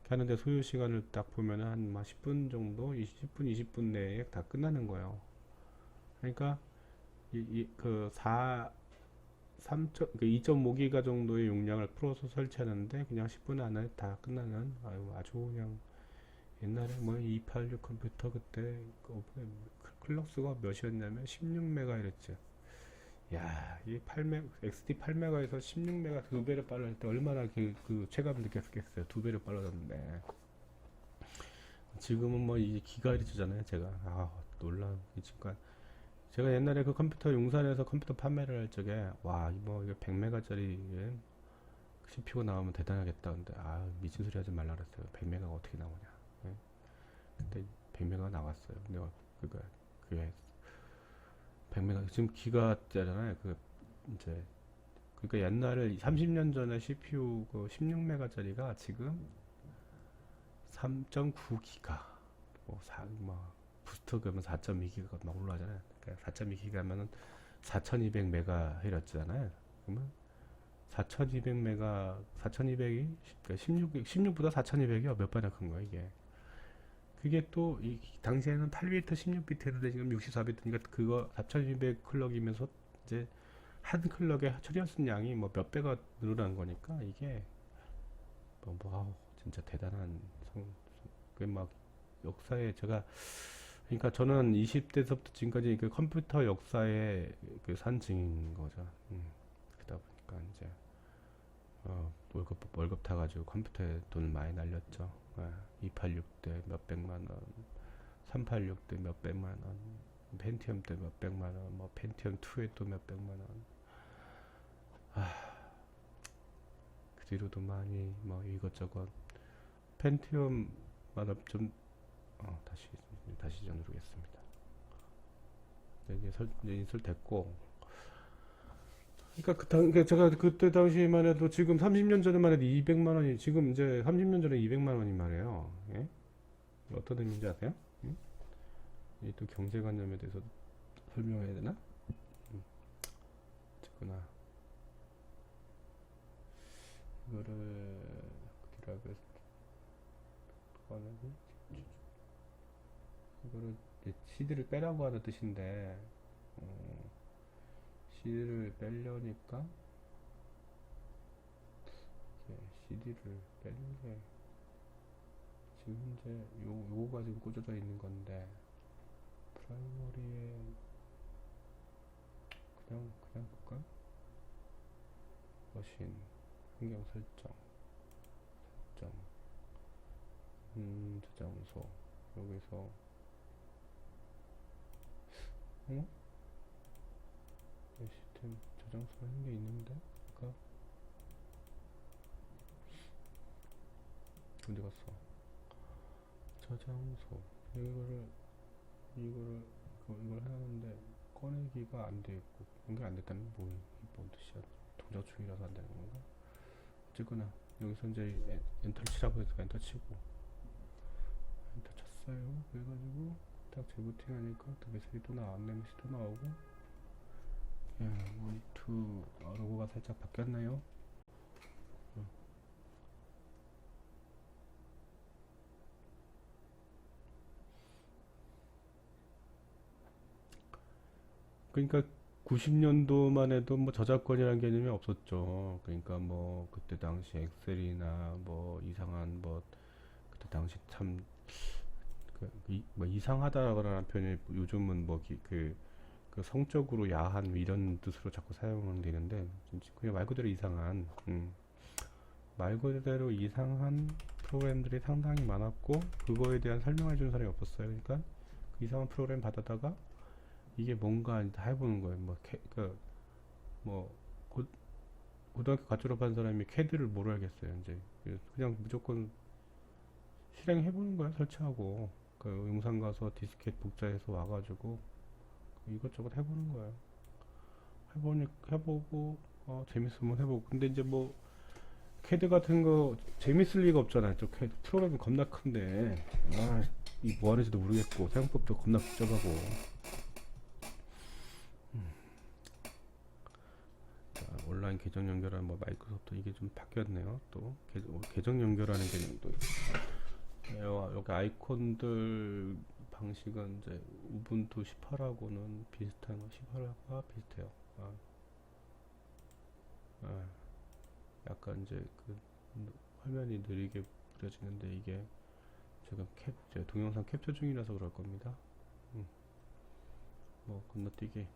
하는데 소요 시간을 딱 보면은 한 10분 정도 10분 20분 내에 다 끝나는 거예요. 그러니까 그 2.5기가 정도의 용량을 풀어서 설치하는데 그냥 10분 안에 다 끝나는 아주 그냥 옛날에 뭐 286 컴퓨터 그때 클럭수가 몇이었냐면 16메가헤르츠. 야, 이 8메가 XT 8메가에서 16메가 2배를 빨라질 때 얼마나 그 체감을 느꼈겠어요. 2배를 빨라졌는데 지금은 뭐 이 기가헤르츠잖아요. 제가 놀라운 순간. 제가 옛날에 그 컴퓨터 용산에서 컴퓨터 판매를 할 적에 뭐 이거 100메가짜리 CPU가 나오면 대단하겠다. 근데 미친 소리 하지 말라 그랬어요. 100메가가 어떻게 나오냐. 예? 그때 100메가 나왔어요. 근데 그게 100메가 지금 기가짜잖아요. 이제 그러니까 옛날에 30년 전에 CPU 그 16메가짜리가 지금 3.9기가 뭐 부스터 그러면 4.2기가 막 올라가잖아요. 그러니까 4.2기가면은 4200메가헤르츠잖아요. 그러면 4200메가 4200이 그러니까 16보다 4200이 몇 배나 큰 거야 이게. 그게 또 당시에는 8비트 16비트인데 지금 64비트니까 그거 4200 클럭이면서 이제 한 클럭에 처리할 수 있는 양이 뭐 몇 배가 늘어난 거니까 이게 진짜 대단한 그막 역사에 제가 그러니까 저는 20대서부터 지금까지 그 컴퓨터 역사의 그 산증인 거죠. 그러다 보니까 이제 월급 타가지고 컴퓨터에 돈을 많이 날렸죠. 286대 몇백만 원, 386대 몇백만 원, 펜티엄 때 몇백만 원, 뭐 펜티엄 2에 또 몇백만 원. 그 뒤로도 많이 뭐 이것저것 펜티엄마다 좀 다시 좀 누르겠습니다. 이제 인설 됐고, 그러니까 그러니까 제가 그때 당시만 해도 지금 30년 전에만 해도 200만 원이 지금 이제 30년 전에 200만 원이 말이에요. 예? 어떤 의미인지 아세요? 음? 이 또 경제관념에 대해서 설명해야 되나? 어쨌거나 이거를 어디라고 꺼내고 이거를 CD를 빼라고 하는 뜻인데 CD를 빼려니까 CD를 빼는 게 지금 현재 요거가 지금 꽂아져 있는 건데 프라이머리에 그냥 볼까? 머신 환경 설정 저장소 여기서 시스템 저장소 하는 게 있는데 아까 어디 갔어? 저장소 이거를 하는데 꺼내기가 안 돼 있고 연결 안 됐다는 게 뭔 뜻이야? 동작 중이라서 안 되는 건가? 어쨌거나 여기서 이제 엔터 치라고 해서 엔터 치고 엔터 쳤어요. 그래가지고 딱 재부팅 하니까 또 메시지 또 나왔네. 메시지 또 나오고 원투 로고가 살짝 바뀌었네요. 그러니까 90년도만 해도 뭐 저작권이라는 개념이 없었죠. 그러니까 뭐 그때 당시 엑셀이나 뭐 이상한 뭐 그때 당시 참 뭐 이상하다라는 표현이 요즘은 뭐 그 성적으로 야한 뭐 이런 뜻으로 자꾸 사용은 되는데 그냥 말 그대로 이상한 말 그대로 이상한 프로그램들이 상당히 많았고 그거에 대한 설명해 주는 사람이 없었어요. 그러니까 그 이상한 프로그램 받아다가 이게 뭔가 다 해보는 거예요. 뭐 고등학교 갓 졸업한 사람이 캐드를 뭘 알겠어요. 이제 그냥 무조건 실행해보는 거야. 설치하고 그 영상 가서 디스켓 복사해서 와가지고 이것저것 해보는 거예요. 해보고 재밌으면 해보고. 근데 이제 뭐 캐드 같은 거 재밌을 리가 없잖아요. 저 캐드 프로그램이 겁나 큰데 이 뭐 하는지도 모르겠고 사용법도 겁나 복잡하고. 온라인 계정 연결하는 뭐 마이크로소프트 이게 좀 바뀌었네요. 또 계정 연결하는 개념도 여기 아이콘들 방식은 이제 우분투 18하고는 비슷한 거 18하고 비슷해요. 약간 이제 그 화면이 느리게 그려지는데 이게 지금 제가 동영상 캡처 중이라서 그럴 겁니다. 뭐 건너뛰기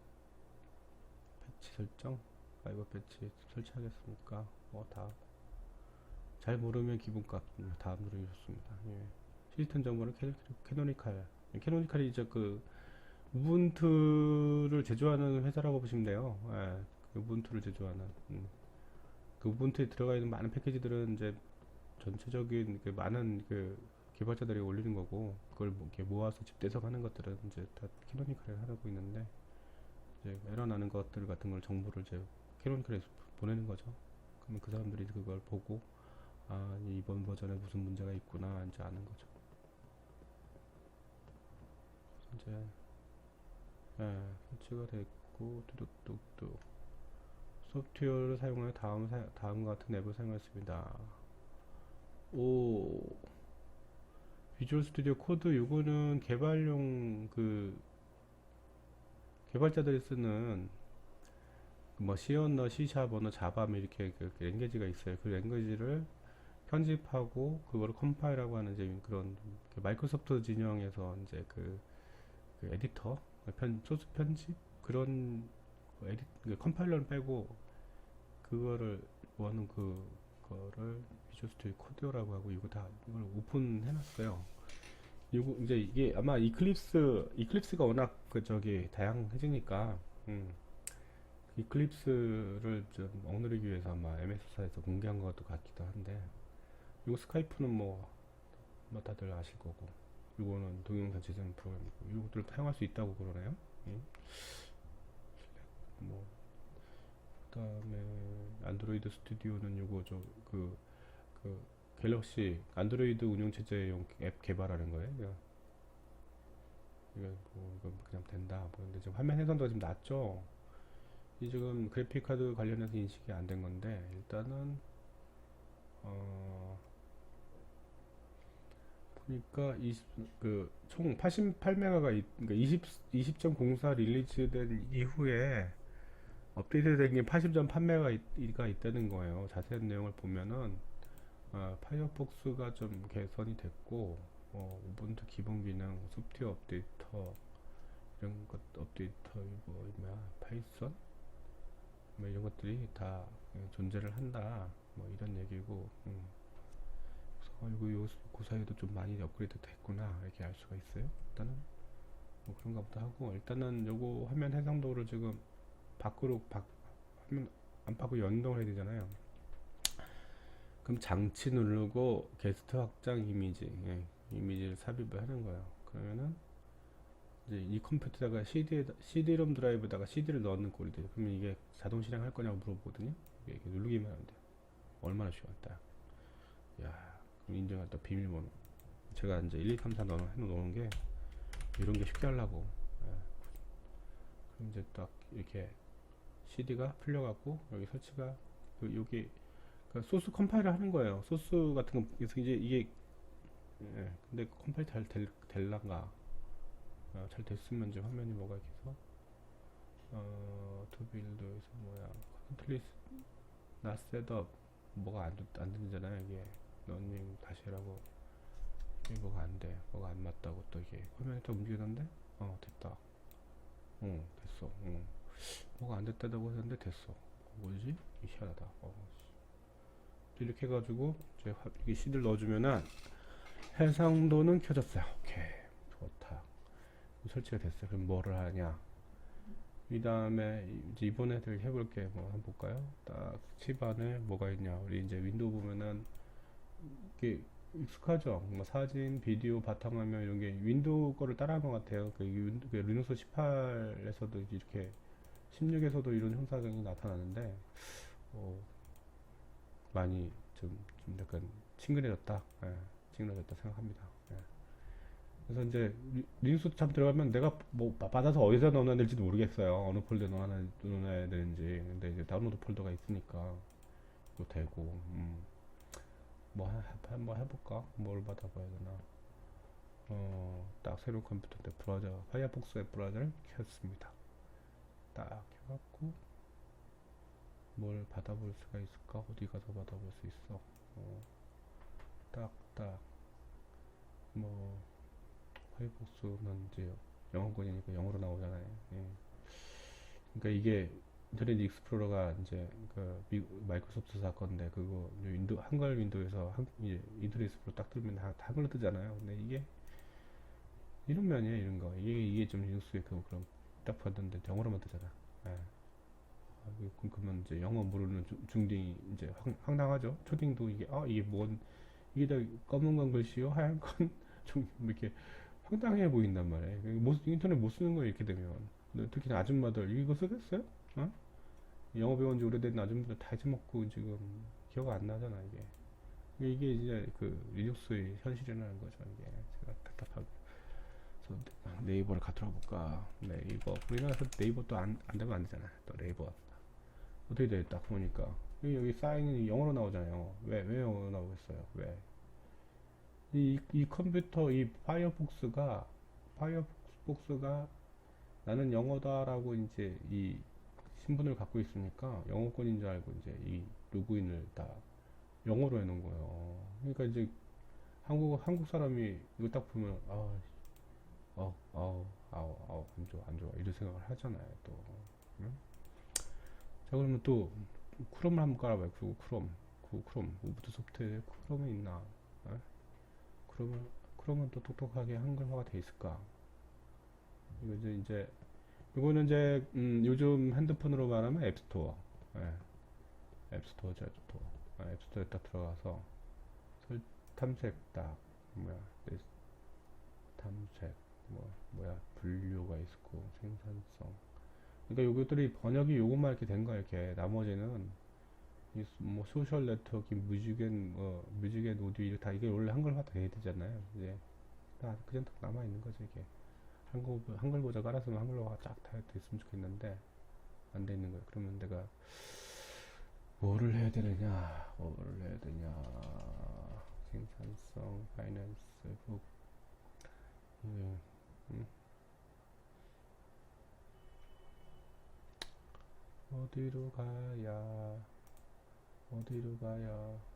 패치 설정 파이버 패치 설치하겠습니까? 잘 모르면 기본값 다음 누르기 좋습니다. 시스템 정보는 캐노니칼이 이제 그 우분투를 제조하는 회사라고 보시면 돼요. 그 우분투를 제조하는 그 우분투에 들어가 있는 많은 패키지들은 이제 전체적인 그 많은 그 개발자들이 올리는 거고 그걸 이렇게 모아서 집대서 하는 것들은 이제 다 캐노니칼이 하고 있는데 이제 에러 나는 것들 같은 걸 정보를 이제 캐노니칼에서 보내는 거죠. 그러면 그 사람들이 그걸 보고 이번 버전에 무슨 문제가 있구나 이제 아는 거죠. 이제 설치가 됐고 뚜둑뚜둑 소프트웨어를 사용하여 다음과 같은 앱을 사용했습니다. 비주얼 스튜디오 코드 요거는 개발용 그 개발자들이 쓰는 뭐 C 언어, C 샵 언어, 자바 이렇게 그 랭귀지가 있어요. 그 랭귀지를 편집하고 그거를 컴파일하고 하는 이제 그런 그 마이크로소프트 진영에서 이제 그 에디터, 소스 편집 그런 그 컴파일러를 빼고 그거를 원하는 그거를 비주얼 스튜디오 코디오라고 하고 이거 다 이걸 오픈해놨어요. 이거 이제 이게 아마 이클립스가 워낙 그 저기 다양해지니까 이클립스를 좀 억누르기 위해서 아마 MS사에서 공개한 것도 같기도 한데 이거 스카이프는 뭐 다들 아실 거고 이거는 동영상 제작 프로그램이고 이것들을 사용할 수 있다고 그러네요. 뭐 그다음에 안드로이드 스튜디오는 요거 그 갤럭시 안드로이드 운영체제용 앱 개발하는 거예요. 이거 그냥 된다. 뭐 근데 지금 화면 해상도가 좀 낮죠. 이 지금 그래픽 카드 관련해서 인식이 안 된 건데 일단은 보니까 총 88메가가 그러니까 20.04 릴리즈된 이후에 업데이트된 게 80.8메가가 있다는 거예요. 자세한 내용을 보면은 파이어폭스가 좀 개선이 됐고 우분투 기본 기능, 소프트웨어 업데이터 이런 것 업데이터 이거 뭐야 파이썬 뭐 이런 것들이 다 존재를 한다. 뭐 이런 얘기고. 이거 그 사이에도 좀 많이 업그레이드 됐구나 이렇게 알 수가 있어요. 일단은 뭐 그런가 보다 하고 일단은 요거 화면 해상도를 지금 화면 안팎으로 연동을 해야 되잖아요. 그럼 장치 누르고 게스트 확장 이미지 이미지를 삽입을 하는 거예요. 그러면은 이제 이 컴퓨터에다가 CD롬 드라이브에다가 CD를 넣는 꼴이 돼요. 그러면 이게 자동 실행할 거냐고 물어보거든요. 이게 누르기만 하면 돼요. 얼마나 쉬웠다. 야, 그럼 인증했다 비밀번호. 제가 이제 1, 2, 3, 4 해놓은 게 이런 게 쉽게 하려고. 그럼 이제 딱 이렇게 CD가 풀려갖고 여기 설치가 여기 그러니까 소스 컴파일을 하는 거예요. 소스 같은 거 그래서 이제 이게 근데 컴파일 잘 될란가? 잘 됐으면 이제 화면이 뭐가 계속 투빌드에서 뭐야 컨트리스 나 셋업 뭐가 안 되잖아요. 이게 러닝 다시 하라고 이게 뭐가 안 돼. 뭐가 안 맞다고 또 이게 화면이 또 움직이던데 됐다. 됐어. 뭐가 안 됐다고 했는데 됐어. 뭐지? 희한하다. 이렇게 해가지고 이제 이게 CD를 넣어주면은 해상도는 켜졌어요. 오케이, 좋다. 설치가 됐어요. 그럼 뭐를 하냐? 이 다음에 이제 이번에 해볼게. 뭐 한번 볼까요? 딱 칩안에 뭐가 있냐? 우리 이제 윈도우 보면은 이게 익숙하죠? 뭐 사진, 비디오, 바탕화면 이런 게 윈도우 거를 따라한 것 같아요. 그 리눅스 18에서도 이렇게 16에서도 이런 현상이 나타나는데 많이 좀 약간 친근해졌다. 친근해졌다 생각합니다. 그래서 이제 리눅스 참 들어가면 내가 뭐 받아서 어디서 넣어놔야 될지도 모르겠어요. 어느 폴더에 넣어놔야 되는지. 근데 이제 다운로드 폴더가 있으니까 그거 되고 뭐 한번 해볼까? 뭘 받아봐야 되나? 딱 새로운 컴퓨터인데 브라우저 파이어폭스의 브라우저를 켰습니다. 딱 켜갖고 뭘 받아볼 수가 있을까? 어디 가서 받아볼 수 있어? 딱딱 뭐 파이어폭스는 이제 영어권이니까 영어로 나오잖아요. 그러니까 이게 인터넷 익스플로러가 이제 마이크로소프트 사건인데 그거 한글 윈도우에서 이제 인터넷 익스플로러 딱 뜨면 다 한글로 뜨잖아요. 근데 이게 이런 면이에요, 이런 거. 이게 좀 리눅스의 그런 딱 봤는데 영어로만 뜨잖아. 그러면 이제 영어 모르는 중딩이 이제 황당하죠. 초딩도 이게 이게 다 검은 건 글씨요, 하얀 건 좀 이렇게 황당해 보인단 말이에요. 인터넷 못 쓰는 거예요, 이렇게 되면. 특히 아줌마들 이거 쓰겠어요? 영어 배운 지 오래된 아줌마들 다 잊어먹고 지금 기억 안 나잖아, 이게 이제 리눅스의 현실이라는 거죠, 이게. 제가 답답하게. 그래서 네이버를 갖다 볼까? 네이버. 우리나라에서 네이버 또 안 되면 안 되잖아. 또 네이버. 어떻게 돼? 딱 보니까. 여기 사인이 영어로 나오잖아요. 왜 영어로 나오겠어요? 왜? 이 컴퓨터, 이 파이어폭스가 나는 영어다라고 이제 이 신분을 갖고 있으니까 영어권인 줄 알고 이제 이 로그인을 다 영어로 해놓은 거예요. 그러니까 이제 한국 사람이 이거 딱 보면 안 좋아, 안 좋아 이런 생각을 하잖아요. 또 응? 자 그러면 또 크롬을 한번 깔아봐요. 크롬 우브드 소프트웨어에 크롬이 있나? 어? 크롬은 또 똑똑하게 한글화가 돼 있을까? 이거 이제 이거는 이제 요즘 핸드폰으로 말하면 앱스토어. 예, 앱스토어. 앱스토어에 딱 들어가서 탐색 딱 뭐야 탐색 뭐야 분류가 있고 생산성. 그러니까 요것들이 번역이 요것만 이렇게 된 거야 이렇게. 나머지는 뭐 소셜 네트워크, 뮤직앤 오디오 이게 다 이게 원래 한글화 돼야 되잖아요. 이제 다 그냥 딱 남아 있는 거죠 이게. 한글 모자 깔았으면 한글화가 쫙 다 됐으면 좋겠는데 안 돼 있는 거예요. 그러면 내가 뭐를 해야 되느냐? 생산성, 파이낸스, 북, 음, 음. 어디로 가야?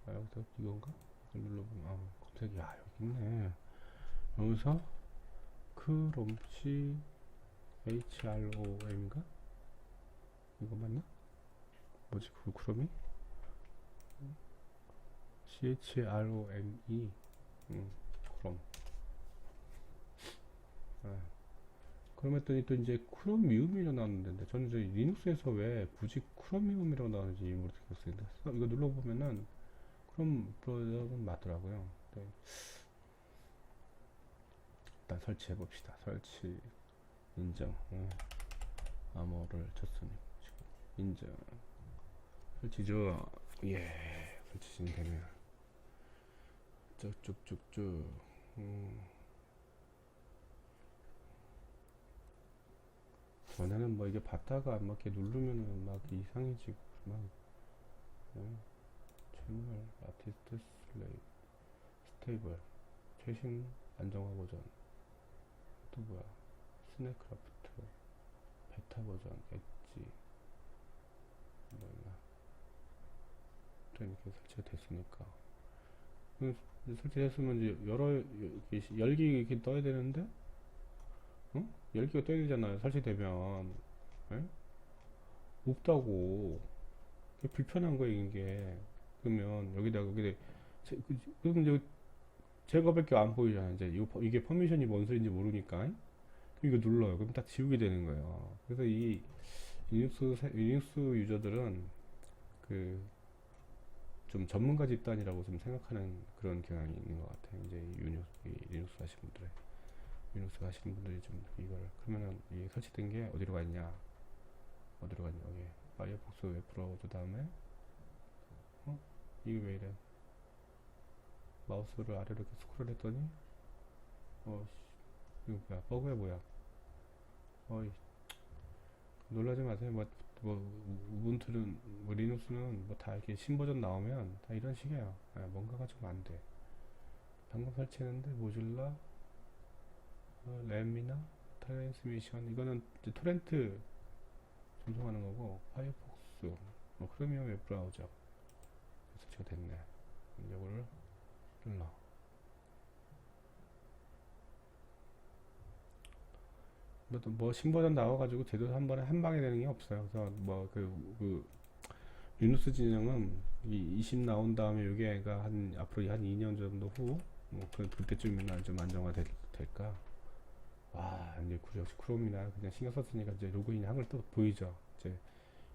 여기서 이건가? 이걸 눌러보면 검색이 여기 있네. 여기서 크롬 CHROM인가? 이거 맞나? 뭐지 그 크롬이? CHROME 크롬. 그럼 했더니 또 이제 크롬미움이라고 나왔는데 저는 이제 리눅스에서 왜 굳이 크롬미움이라고 나오는지 모르겠어요. 이거 눌러보면은 크롬 브라우저는 맞더라고요. 네. 일단 설치해 봅시다. 설치 인정. 암호를 쳤으니 지금 인정. 설치죠. 예, 설치 진되면 쭉쭉쭉쭉. 전에는 뭐 이게 봤다가 막 이렇게 누르면은 막 이상해지고 막 채널 아티스트 슬레이 스테이블 최신 안정화 버전 또 뭐야 스네크라프트 베타 버전 엣지 뭐야 이렇게 설치가 됐으니까 설치됐으면 이제 열기 이렇게 떠야 되는데 열기가 떠야 되잖아요. 설치되면 예? 없다고. 그게 불편한 거예요 이게. 그러면 여기다 그럼 이제 제거밖에 안 보이잖아. 이제 이게 퍼미션이 뭔 소리인지 모르니까 이거 눌러요. 그럼 딱 지우게 되는 거예요. 그래서 이 리눅스 유저들은 그 좀 전문가 집단이라고 좀 생각하는 그런 경향이 있는 것 같아요. 이제 리눅스 하시는 분들이 좀 이걸 그러면은 이게 설치된 게 어디로 갔냐? 여기 파이어폭스 웹브라우저 다음에 이게 왜 이래? 마우스를 아래로 이렇게 스크롤 했더니 이거 뭐야? 버그야 뭐야? 어이 놀라지 마세요. 우분투는 리눅스는 뭐 다 이렇게 신버전 나오면 다 이런 식이에요. 뭔가가 좀 안 돼. 방금 설치했는데 모질라 램이나 트랜스미션 이거는 이제 토렌트 전송하는 거고 파이어폭스 크로미엄 웹브라우저 설치가 됐네. 이거를 눌러. 뭐 신버전 나와가지고 제대로 한 번에 한 방에 되는 게 없어요. 그래서 리눅스 진영은 이 20 나온 다음에 이게가 앞으로 한 2년 정도 후 그때쯤이면 좀 안정화 될까. 와 이제 역시 크롬이나 그냥 신경 썼으니까 이제 로그인 한글 또 보이죠. 이제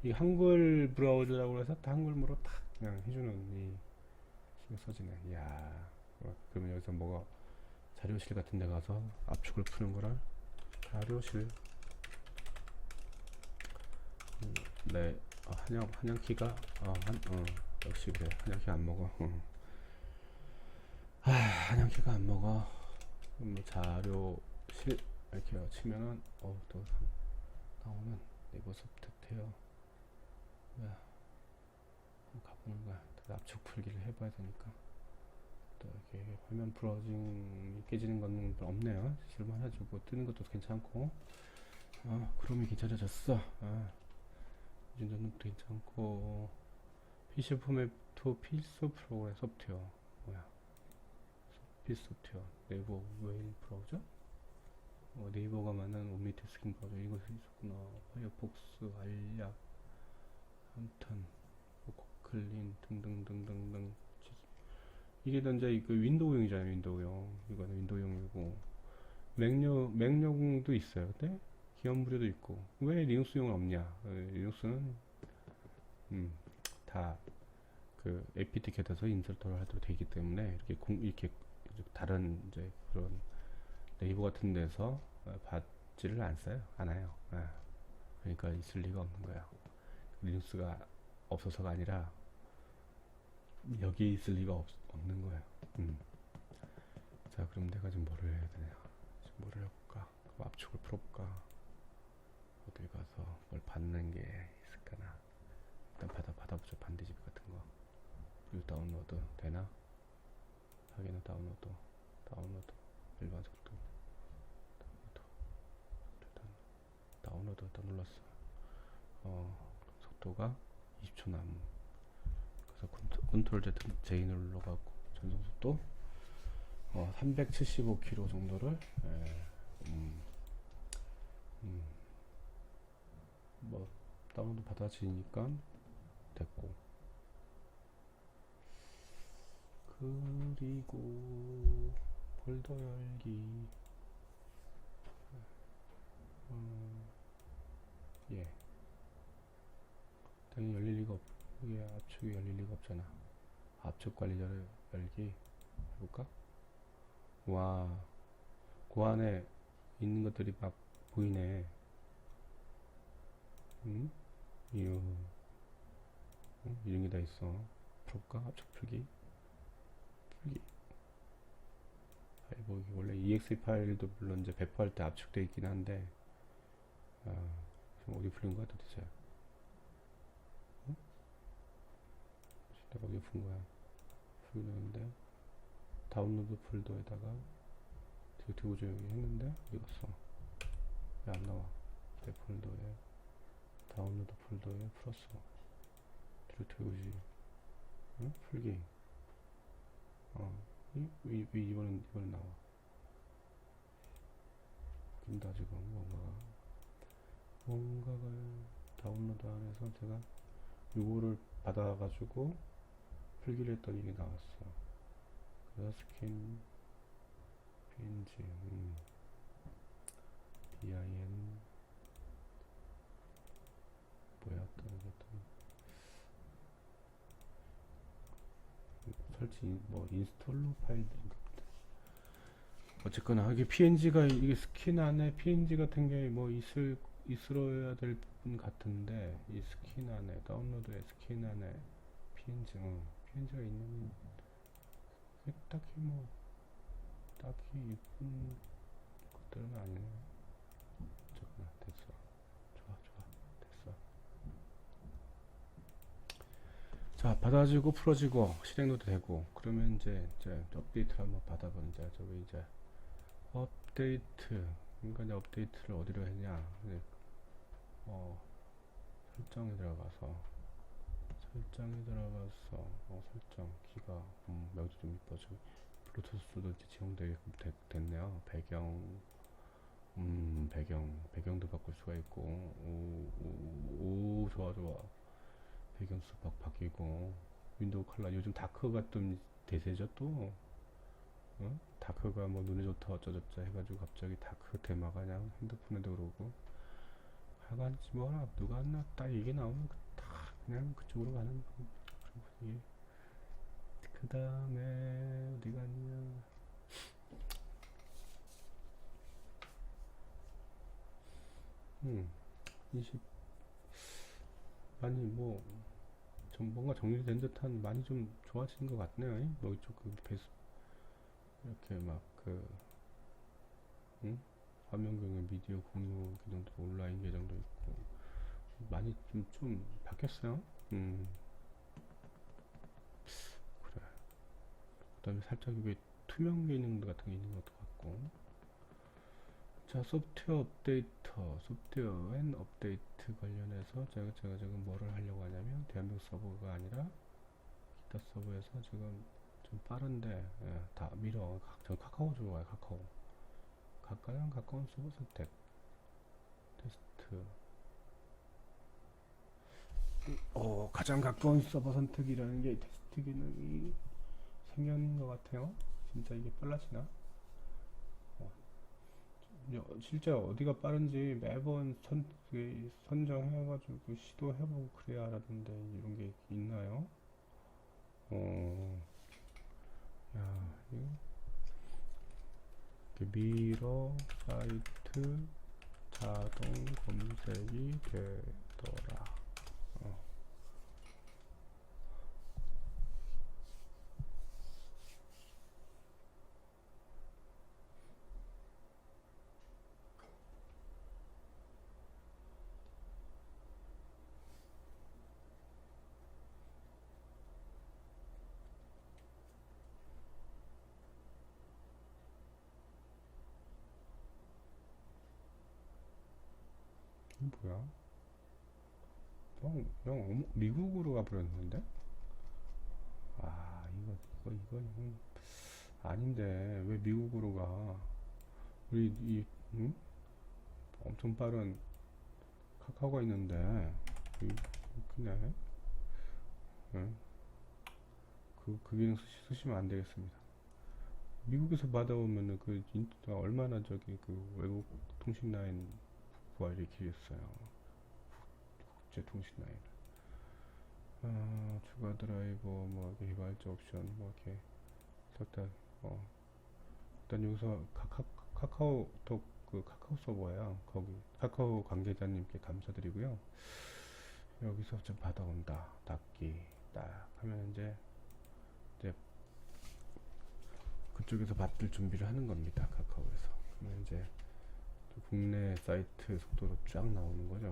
이 한글 브라우저라고 해서 다 한글로 딱 그냥 해주는 이 신경 써지네. 이야 그러면 여기서 뭐가 자료실 같은 데 가서 압축을 푸는 거를 자료실 네 한양키가 역시 그래 한양키 안 먹어. 한양키가 안 먹어. 그럼 자료실 이렇게 치면은 또 나오는 네이버 소프트웨어 뭐야 가보는 거야. 압축 풀기를 해봐야 되니까 또 이렇게 화면 브라우징이 깨지는 건 없네요. 실만해지고 뜨는 것도 괜찮고 크롬이 괜찮아졌어. 이 정도는 괜찮고 PC 포맷 투 필수 프로그램 소프트웨어 뭐야 오피스 소프트웨어, 네이버 웨일 브라우저, 네이버가 만든 옴니태스킹 브라우저 이것이 있었구나. 파이어폭스, 알약, 한탄, 고클린 등등등등등. 이게 이제 그 윈도우용이잖아요. 윈도우용. 이거는 윈도우용이고 맥용도 있어요. 근데 기업무료도 있고 왜 리눅스용은 없냐? 리눅스는 다 그 apt-get에서 인스톨을 하도록 되기 때문에 이렇게 다른 이제 그런 네이버 같은 데서 받지를 않아요. 그러니까 있을 리가 없는 거예요. 리눅스가 없어서가 아니라 여기 있을 리가 없는 거예요. 자, 그럼 내가 지금 뭐를 해야 되냐? 지금 뭐를 해볼까? 그럼 압축을 풀어볼까? 어딜 가서 뭘 받는 게 있을까나? 일단 받아보죠. 반디집 같은 거. 그리고 다운로드 되나? 하기는 다운로드 일반 속도 다운로드 다 눌렀어. 속도가 20초 남. 그래서 컨트롤 J 눌러갖고 전송 속도 375km 정도를 뭐 다운로드 받아지니까 됐고, 그리고 폴더 열기. 예, 당연히 열릴 리가 이게 압축이 열릴 리가 없잖아. 압축 관리 열기 해볼까? 와, 그 안에 있는 것들이 막 보이네. 이런 게 다 있어. 풀어볼까? 압축 풀기. 파일 보기. 원래 exe 파일도 물론 이제 배포할 때 압축돼 있긴 한데, 지금 어디 풀린 거야 도대체? 내가 어디 푼 거야? 풀렸는데 다운로드 폴더에다가 디귿 조용히 했는데 어디 갔어? 왜 안 나와? 내 폴더에 다운로드 폴더에 풀었어. 디귿 풀기. 왜 이번엔 나와? 낀다 지금 뭔가가 다운로드 안에서 제가 요거를 받아가지고 풀기를 했더니 이게 나왔어. 그래서 스킨 png bin 뭐야 또 설치 뭐 인스톨러 파일들인가 보다. 어쨌거나 이게 PNG가 이게 스킨 안에 PNG 같은 게 뭐 있어야 될 부분 같은데, 이 스킨 안에 다운로드의 스킨 안에 PNG가 있는 게 딱히 이쁜 것들은 아니네. 어쨌거나 됐어. 좋아 됐어. 자, 받아지고 풀어지고 실행도 되고 그러면 이제 업데이트를 한번 받아보는. 이제 업데이트. 그러니까 이제 업데이트를 어디로 했냐? 설정에 들어가서 설정 키가 여기도 좀 이뻐지고 블루투스도 이제 지원되게끔 됐네요. 배경도 바꿀 수가 있고. 오, 좋아. 배경 수박 바뀌고, 윈도우 컬러 요즘 다크가 좀 대세죠 또. 다크가 뭐 눈에 좋다 어쩌저쩌 해가지고 갑자기 다크 테마가 그냥 핸드폰에도 그러고 하여간 뭐라 누가 안 나왔다 이게 나오면 다 그냥 그쪽으로 가는 그런 분위기. 그 다음에 어디 갔냐? 20 많이 뭐 좀 뭔가 정리된 듯한, 많이 좀 좋아진 것 같네요. 뭐 이쪽 그 배수 이렇게 화면 공유, 미디어 공유 기능도, 온라인 계정도 있고 많이 좀 바뀌었어요. 그래. 그다음에 살짝 이게 투명 기능 같은 게 있는 것도 같고. 자, 소프트웨어 앤 업데이트 관련해서 제가 지금 뭐를 하려고 하냐면, 대한민국 서버가 아니라 기타 서버에서 지금 좀 빠른데, 예, 다 밀어. 전 카카오 좋아요, 카카오. 가까운 가까운 서버 선택. 테스트. 가장 가까운 서버 선택이라는 게 테스트 기능이 생긴 것 같아요. 진짜 이게 빨라지나? 어, 실제 어디가 빠른지 매번 선정해가지고 시도해보고 그래야 알았는데 이런 게 있나요? 어, 야, 이거 미러 사이트 자동 검색이 되더라. 어, 이거 뭐야? 미국으로 가버렸는데? 아, 이거 아닌데, 왜 미국으로 가? 응? 엄청 빠른 카카오가 있는데, 그냥, 응? 그 기능 쓰시면 안 되겠습니다. 미국에서 받아오면은 얼마나 그 외국 통신 라인 구하기 길겠어요. 국제 통신 라인. 추가 드라이버, 뭐, 개발자 옵션, 뭐, 이렇게, 일단, 일단 여기서 카카오톡 카카오 서버예요. 거기 카카오 관계자님께 감사드리고요. 여기서 좀 받아온다. 닫기 딱 하면 이제 그쪽에서 받을 준비를 하는 겁니다. 카카오에서. 그러면 이제 국내 사이트 속도로 쫙 나오는 거죠.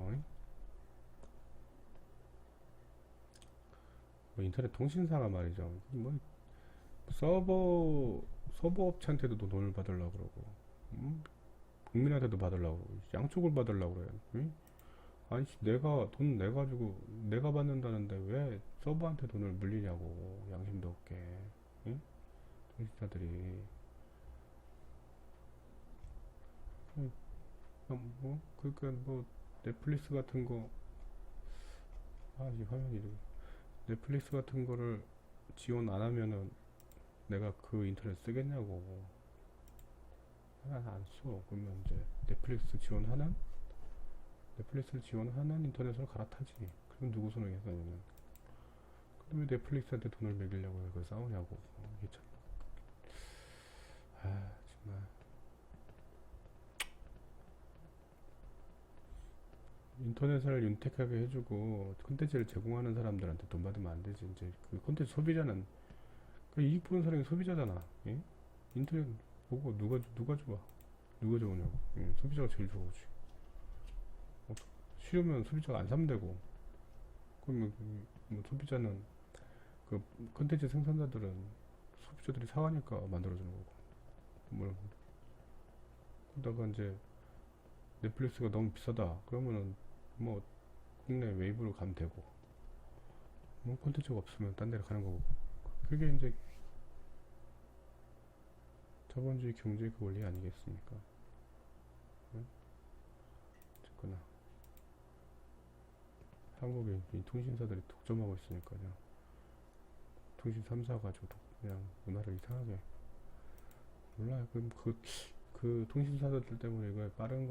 뭐 인터넷 통신사가 말이죠. 뭐 서버 업체한테도 돈을 받으려고 그러고, 국민한테도 받으려고 그러고, 양쪽을 받으려고 그래요. 응? 아니, 내가 돈 내가지고 내가 받는다는데 왜 서버한테 돈을 물리냐고, 양심도 없게. 응? 통신사들이. 그러니까 뭐 넷플릭스 같은 거, 이 화면이 이래. 넷플릭스 같은 거를 지원 안 하면은 내가 그 인터넷 쓰겠냐고. 안 써. 그러면 이제 넷플릭스를 지원하는 인터넷으로 갈아타지. 그럼 누구 손해겠어냐면. 근데 왜 넷플릭스한테 돈을 매기려고 그걸 싸우냐고. 이게 참. 정말. 인터넷을 윤택하게 해주고 콘텐츠를 제공하는 사람들한테 돈 받으면 안 되지. 이제 그 콘텐츠 소비자는 그 이익 보는 사람이 소비자잖아. 예? 인터넷 보고 누가 좋아? 누가 좋으냐고. 소비자가 제일 좋아오지. 싫으면 소비자가 안 사면 되고. 그러면 뭐 소비자는 그 콘텐츠 생산자들은 소비자들이 사가니까 만들어주는 거고. 뭐 그러다가 이제 넷플릭스가 너무 비싸다. 그러면은 뭐 국내 웨이브로 가면 되고. 뭐 콘텐츠가 없으면 딴 데로 가는 거고. 그게 이제 자본주의 경제의 그 원리 아니겠습니까? 응? 어쨌거나 한국의 이 통신사들이 독점하고 있으니까요. 통신 3사 가지고 그냥 문화를 이상하게 몰라요. 그 통신사들 때문에 이거 빠른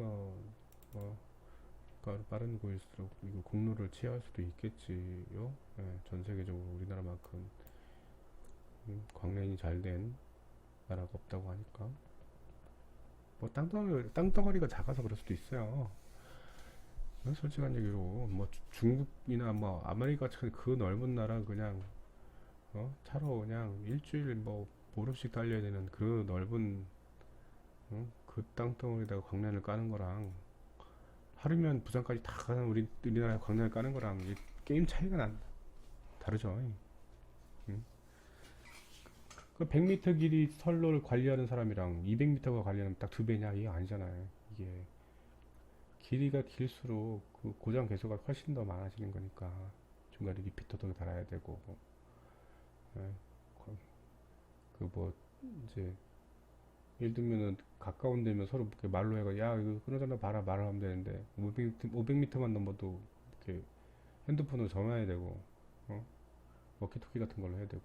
거일수록 이거 공로를 취할 수도 있겠지요. 예, 전 세계적으로 우리나라만큼 광랜이 잘 된 나라가 없다고 하니까. 뭐 땅덩어리가 작아서 그럴 수도 있어요. 솔직한 얘기로 뭐 중국이나 뭐 아메리카 같은 그 넓은 나라 그냥 차로 그냥 일주일 뭐 보름씩 달려야 되는 그 넓은 그 땅덩어리다가 광란을 까는 거랑 하루면 부산까지 다 가는 우리나라 광란을 까는 거랑 게임 차이가 다르죠. 응? 그 100m 길이 선로를 관리하는 사람이랑 200m가 관리하는 딱 두 배냐? 이게 아니잖아요. 이게 길이가 길수록 그 고장 개수가 훨씬 더 많아지는 거니까 중간에 리피터도 달아야 되고 예, 그 뭐 이제 예를 들면은 가까운 데면 서로 이렇게 말로 해가 야 이거 끊어졌나 봐라 말을 하면 되는데 500m만 넘어도 이렇게 핸드폰으로 전화해야 되고 어? 워키토키 같은 걸로 해야 되고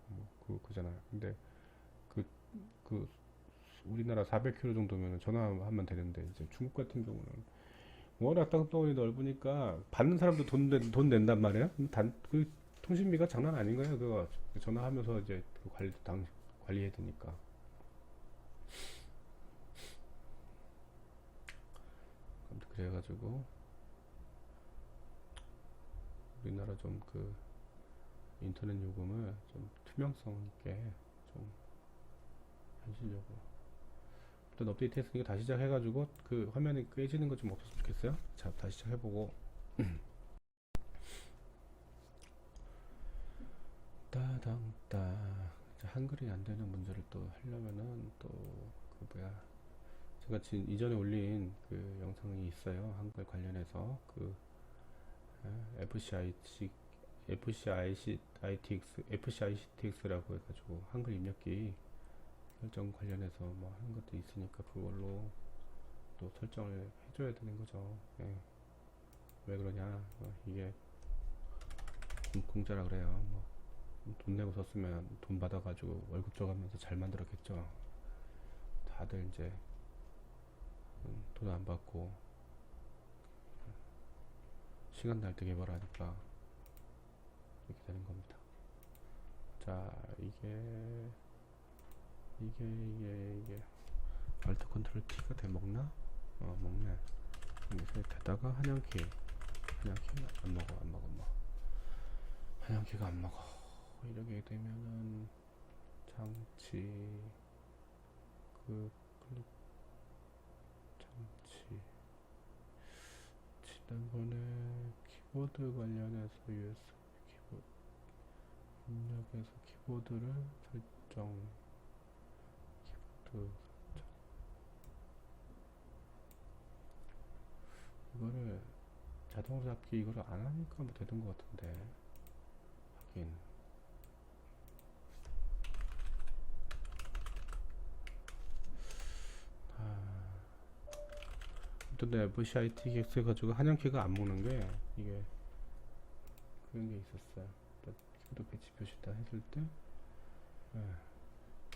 뭐 그잖아요. 근데 그, 그 우리나라 400km 정도면 전화하면 되는데 이제 중국 같은 경우는 워낙 땅덩어리 넓으니까 받는 사람도 돈 낸단 말이에요. 그 통신비가 장난 아닌 거예요. 그거 전화하면서 이제 그 관리해야 되니까. 아무튼 그래가지고 우리나라 좀 그 인터넷 요금을 좀 투명성 있게 좀 하시려고. 일단 업데이트 했으니까 다시 시작해가지고 그 화면이 깨지는 거 좀 없었으면 좋겠어요. 자, 다시 시작해보고. 따당따. 한글이 안 되는 문제를 또 하려면은 또 그 뭐야. 제가 지금 이전에 올린 그 영상이 있어요. 한글 관련해서 그 FCITX라고 해가지고 한글 입력기 설정 관련해서 뭐 하는 것도 있으니까 그걸로 또 설정을 해줘야 되는 거죠. 예. 왜 그러냐? 이게 공짜라 그래요. 뭐 돈 내고 썼으면 돈 받아가지고 월급 줘가면서 잘 만들었겠죠. 다들 이제 돈 안 받고 시간 날 때 개발하니까 이렇게 되는 겁니다. 자, 이게 알트 컨트롤 T가 돼 먹나? 먹네. 여기서 되다가 한양키 안 먹어. 한양키가 안 먹어. 이렇게 되면은 장치 그 클릭 장치 지난번에 키보드 관련해서 USB 키보드 입력해서 키보드를 설정 키보드 이거를 자동으로 잡기 이거를 안 하니까 뭐 되던 것 같은데 하긴 아무튼 FCITX 해가지고 한영키가 안 먹는 게 이게 그런 게 있었어요. 키보드 배치 표시 다 했을 때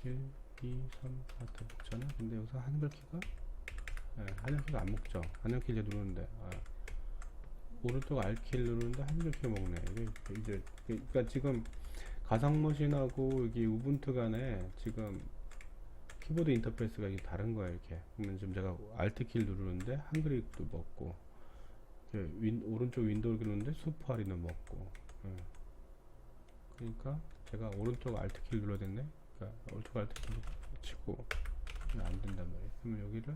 1, 2, 3, 4 다 먹잖아. 근데 여기서 한글키가 한영키가 안 먹죠. 한영키 이제 누르는데 오른쪽 R키를 누르는데 한글키가 먹네. 이게 이제 그러니까 지금 가상머신하고 여기 우분투 간에 지금 키보드 인터페이스가 이게 다른 거야 이렇게. 그러면 지금 제가 Alt 키를 누르는데 한글이 또 먹고 오른쪽 윈도우를 누르는데 슈퍼알이는 먹고. 그러니까 제가 오른쪽 Alt 키를 눌러야 됐네. 그러니까 오른쪽 Alt 키를 치고 안 된단 말이에요. 그러면 여기를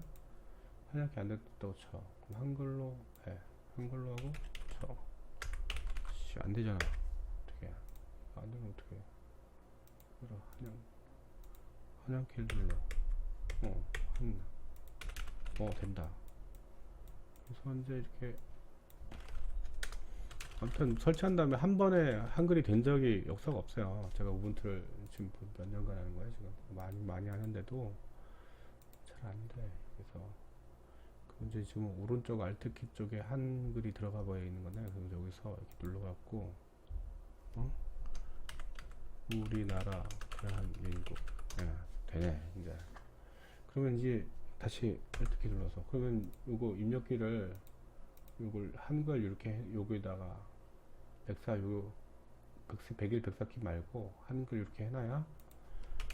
한약이 안 됐다고 쳐. 그럼 한글로 해. 한글로 하고 쳐. 안 되잖아. 어떻게? 안 되면 어떻게? 그래 한양 키를 눌러. 된다. 그래서 이제 이렇게 아무튼 설치한 다음에 한 번에 한글이 된 적이 역사가 없어요. 제가 우분투를 지금 몇 년간 하는 거예요. 지금 많이 하는데도 잘 안 돼. 그래서 이제 지금 오른쪽 Alt 키 쪽에 한글이 들어가 버려 있는 거네. 그래서 여기서 이렇게 눌러갖고 우리나라 대한민국 되네 이제. 그러면 이제 다시 Alt 키 눌러서 그러면 요거 입력기를 요걸 한글 이렇게 여기다가 104 요 101, 104키 말고 한글 이렇게 해놔야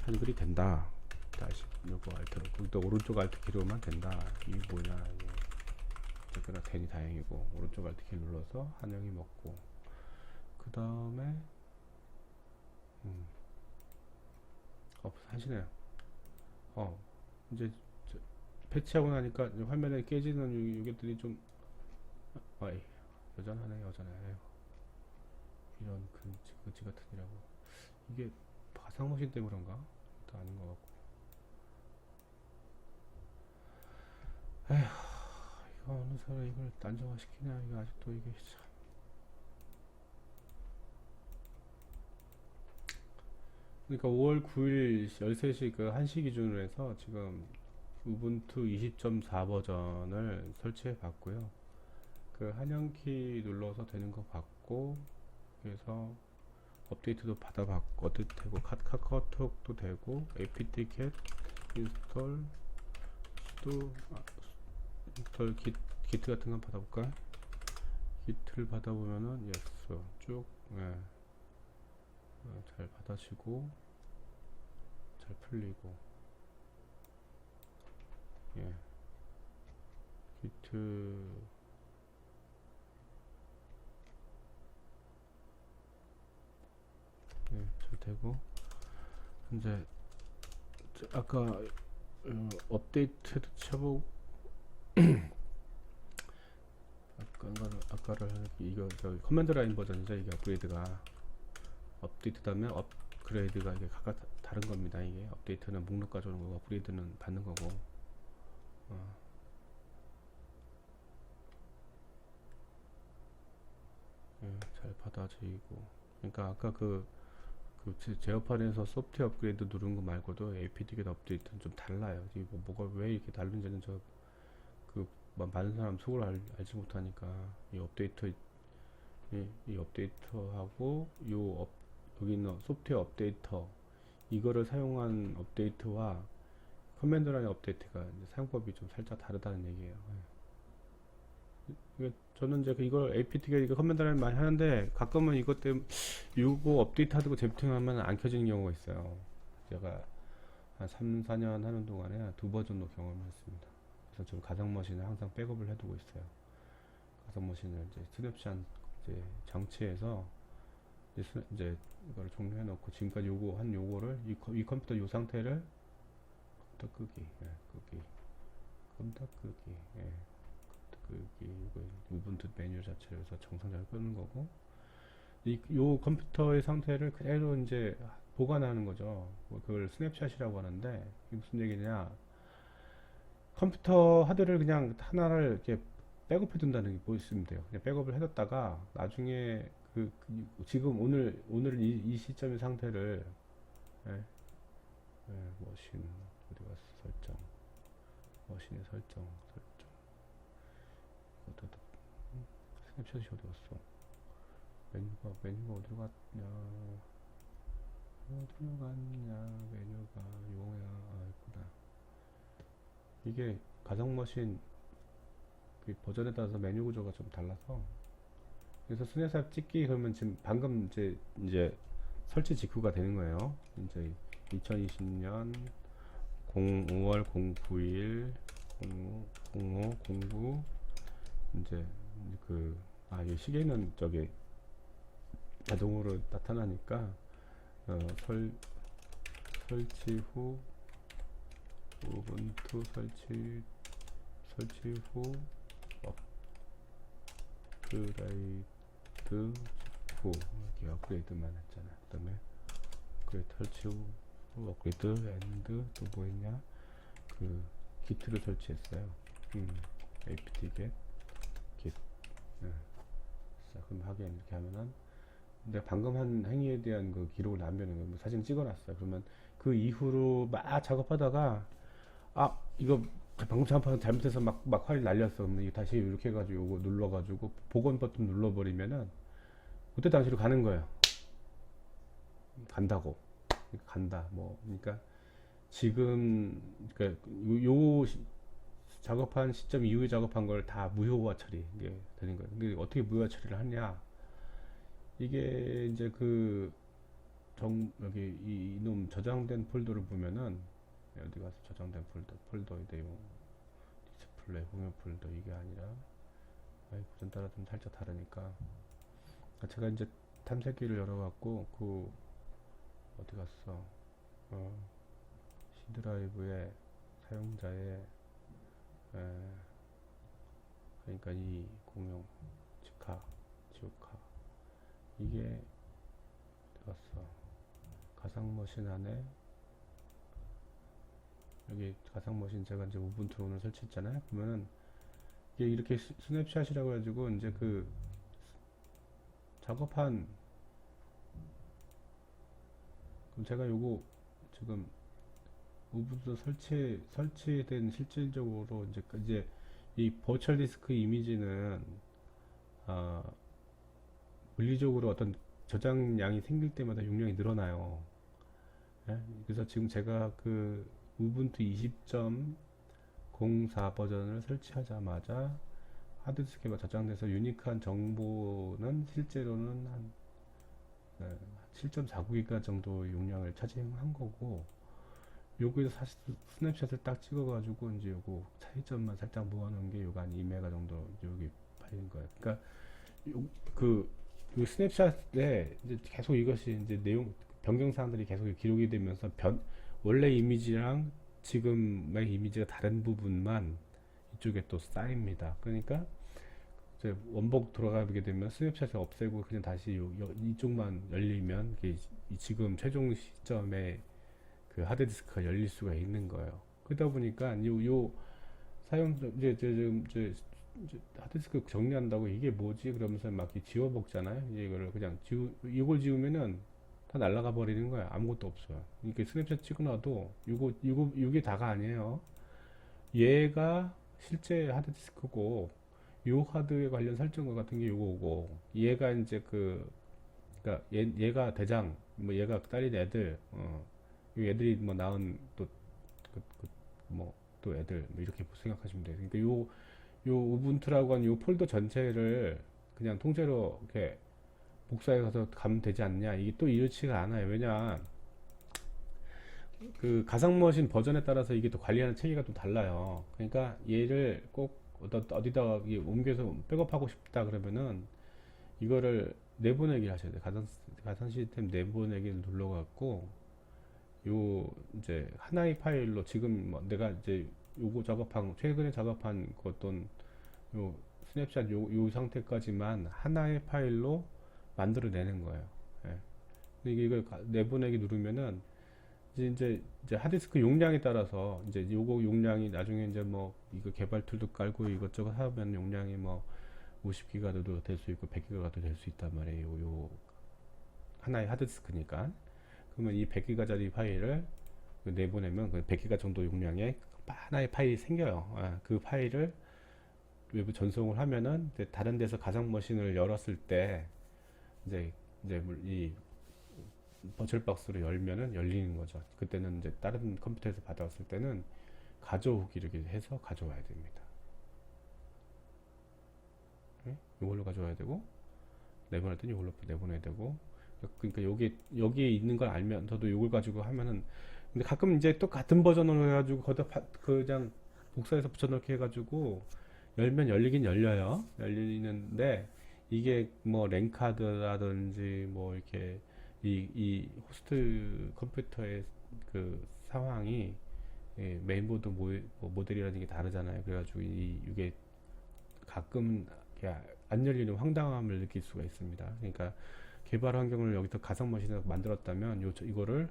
한글이 된다. 다시 요거 Alt로 거기다 오른쪽 Alt 키로만 된다. 이게 뭐냐 이게 어쨌거나 되니 다행이고 오른쪽 Alt 키 눌러서 한영이 먹고 그 다음에 하시네요. 이제 패치하고 나니까 화면에 깨지는 요것들이 좀 여전하네. 이런 그지 같으니라고. 이게 가상머신 때문에 그런가? 또 아닌 것 같고. 에휴, 이거 어느 사람 이걸 안정화시키냐 이거 아직도 이게 참. 그러니까 5월 9일 13시 그 1시 기준으로 해서 지금 우분투 20.4 버전을 설치해 봤고요. 그 한영키 눌러서 되는 거 봤고, 그래서 업데이트도 받아봤고, 업데이트 되고, 카카오톡도 되고, apt-get 인스톨 또 인스톨 기트 같은 거 받아볼까? 기트를 받아보면은 예스 쭉 예, 잘 받아지고 잘 풀리고 예 기트 예, 잘 되고 이제 아까 업데이트도 쳐보고 아까를 이거 저기 커맨드 라인 버전이죠. 이게 업그레이드가 업데이트 다음에 업그레이드가 이게 각각 다른 겁니다. 이게 업데이트는 목록 가져오는 거고 업그레이드는 받는 거고 예, 잘 받아지고 그러니까 아까 제어판에서 소프트웨어 업그레이드 누른 거 말고도 APT 업데이트는 좀 달라요. 이게 뭐가 왜 이렇게 다른지는 많은 사람 속을 알지 못하니까 이 업데이트 이 업데이터하고 여기 있는 소프트웨어 업데이터 이거를 사용한 업데이트와 커맨드 라인 업데이트가 사용법이 좀 살짝 다르다는 얘기예요. 저는 이제 이걸 APT가 이거 커맨드 라인 많이 하는데 가끔은 이것 때문에 이거 업데이트 하고 재부팅하면 안 켜지는 경우가 있어요. 제가 한 3, 4년 하는 동안에 2번 정도 경험을 했습니다. 그래서 좀 가상 머신에 항상 백업을 해두고 있어요. 가상 머신을 이제 스냅샷 이제 장치에서 이제 이거를 종료해 놓고 지금까지 요거를 이 컴퓨터 요 상태를 컴퓨터 끄기 컴퓨터 끄기 이거 우분투 메뉴 자체를 해서 정상적으로 끄는 거고 요 컴퓨터의 상태를 그대로 이제 보관하는 거죠. 그걸 스냅샷이라고 하는데 이게 무슨 얘기냐? 컴퓨터 하드를 그냥 하나를 이렇게 백업해 둔다는 게 보시면 돼요. 그냥 백업을 해뒀다가 나중에 지금 오늘 이 시점의 상태를 예, 머신 어디 갔어 설정 머신의 설정 스냅샷이 어디 갔어 메뉴가 어디로 갔냐 메뉴가 용어야 있구나. 이게 가상 머신 그 버전에 따라서 메뉴 구조가 좀 달라서 그래서 스냅샷 찍기 그러면 지금 방금 이제 설치 직후가 되는 거예요. 이제 2020년 5월 09일 05 09 이제 이 시계는 저기 자동으로 나타나니까 설치 후 우분투 설치 후 업그레이드 후 여기 업그레이드만 했잖아. 그 다음에 업그레이드 설치 후 업그레이드 엔드 또 뭐 있냐 기트를 설치했어요. apt-get git 자 그럼 하긴 이렇게 하면은 내가 방금 한 행위에 대한 그 기록을 남겨놓은 거 사진 찍어놨어요. 그러면 그 이후로 막 작업하다가 이거 방금 작업하다 잘못해서 막 파일 날렸어. 그러면 이거 다시 이렇게 해가지고 요거 눌러가지고 복원 버튼 눌러버리면은 그때 당시로 가는 거예요. 간다고. 간다. 그러니까 지금 그러니까 요 작업한 시점 이후에 작업한 걸 다 무효화 처리 이게 되는 거예요. 근데 어떻게 무효화 처리를 하냐? 이게 이제 여기 이놈 저장된 폴더를 보면은 어디 가서 저장된 폴더에 내용 디스플레이 공유 폴더 이게 아니라 버전 따라 좀 살짝 다르니까 제가 이제 탐색기를 열어갖고 어디 갔어 C 드라이브에 사용자의 그러니까 이 공용 지오카 이게 어디 갔어 가상 머신 안에 여기 가상 머신 제가 이제 우분투 오늘 설치했잖아요. 그러면은 이게 이렇게 스냅샷이라고 해가지고 이제 작업한 제가 요거 지금 우분투 설치된 실질적으로 이제 이 버추얼 디스크 이미지는 아, 물리적으로 어떤 저장량이 생길 때마다 용량이 늘어나요. 예? 그래서 지금 제가 그 우분투 20.04 버전을 설치하자마자 하드디스크에 저장돼서 유니크한 정보는 실제로는 한 7.49기가 정도 용량을 차지한 거고, 요거에서 사실 스냅샷을 딱 찍어가지고 이제 요거 차이점만 살짝 모아놓은 게 요거 한 2메가 정도 여기 파일인 거예요. 그러니까 요 스냅샷에 이제 계속 이것이 이제 내용 변경 사항들이 계속 기록이 되면서 원래 이미지랑 지금의 이미지가 다른 부분만 이쪽에 또 쌓입니다. 그러니까 이제 원복 돌아가게 되면 스냅샷을 없애고 그냥 다시 이쪽만 열리면 지금 최종 시점에 그 하드디스크가 열릴 수가 있는 거예요. 그러다 보니까 요 사용 지금 이제 하드디스크 정리한다고 이게 뭐지? 그러면서 막 지워 먹잖아요. 이제 이거를 그냥 이걸 지우면은 다 날아가 버리는 거야. 아무것도 없어요. 이렇게 스냅샷 찍어놔도 이게 다가 아니에요. 얘가 실제 하드디스크고, 요 하드에 관련 설정과 같은 게 요거고, 얘가 이제 그러니까 얘가 대장, 뭐 얘가 딸린 애들, 이 애들이 뭐 낳은 또 애들, 뭐 이렇게 생각하시면 돼요. 그러니까 요 우분투라고 하는 요 폴더 전체를 그냥 통째로 이렇게 복사해 가서 가면 되지 않냐? 이게 또 이렇지가 않아요. 왜냐, 그 가상머신 버전에 따라서 이게 또 관리하는 체계가 또 달라요. 그러니까 얘를 꼭 어디다가 옮겨서 백업하고 싶다 그러면은 이거를 내보내기를 하셔야 돼요. 가상 시스템 내보내기를 눌러갖고 요 이제 하나의 파일로 지금 뭐 내가 이제 요거 최근에 작업한 그 어떤 요 스냅샷 요 상태까지만 하나의 파일로 만들어내는 거예요. 예. 근데 이걸 내보내기 누르면은 이제 하드디스크 용량에 따라서 이제 요거 용량이 나중에 이제 뭐 이거 개발 툴도 깔고 이것저것 하면 용량이 뭐 50기가도 될 수 있고 100기가도 될 수 있단 말이에요. 요 하나의 하드디스크니까. 그러면 이 100기가짜리 파일을 내보내면 그 100기가 정도 용량의 하나의 파일이 생겨요. 그 파일을 외부 전송을 하면은 이제 다른 데서 가상 머신을 열었을 때 이제 이 버츄얼 박스로 열면은 열리는 거죠. 그때는 이제 다른 컴퓨터에서 받아왔을 때는 가져오기 이렇게 해서 가져와야 됩니다. 네? 이걸로 가져와야 되고, 내보낼 때는 이걸로 내보내야 되고. 그러니까 여기에 있는 걸 알면서도 이걸 가지고 하면은, 근데 가끔 이제 또 같은 버전으로 해가지고 거기다 그냥 복사해서 붙여넣기 해가지고 열면 열리긴 열려요. 열리는데 이게 뭐 랜카드라든지 뭐 이렇게 이 호스트 컴퓨터의 그 상황이 메인보드 모델이라는 게 다르잖아요. 그래가지고 이게 가끔 안 열리는 황당함을 느낄 수가 있습니다. 그러니까 개발 환경을 여기서 가상 머신에서 만들었다면 이거를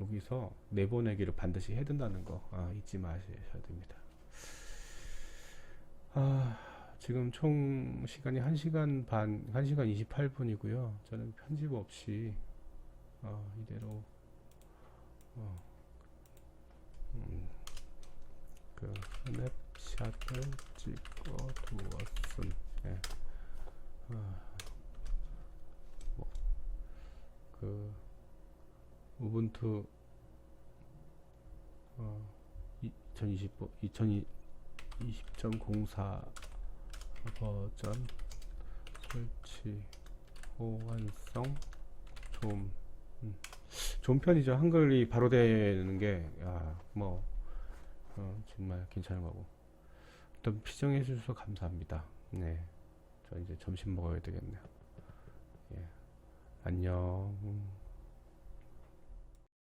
여기서 내보내기를 반드시 해야 된다는 거 잊지 마셔야 됩니다. 지금 총 시간이 1시간 반, 1시간 28분이고요. 저는 편집 없이 이대로 그 스냅샷을 찍어 두었음. 예. 그 우분투 2020.04 버전 설치 호환성 좋은 편이죠. 한글이 바로 되는 게 정말 괜찮은 거고. 일단 피정해 주셔서 감사합니다. 네, 저 이제 점심 먹어야 되겠네요. 예, 안녕.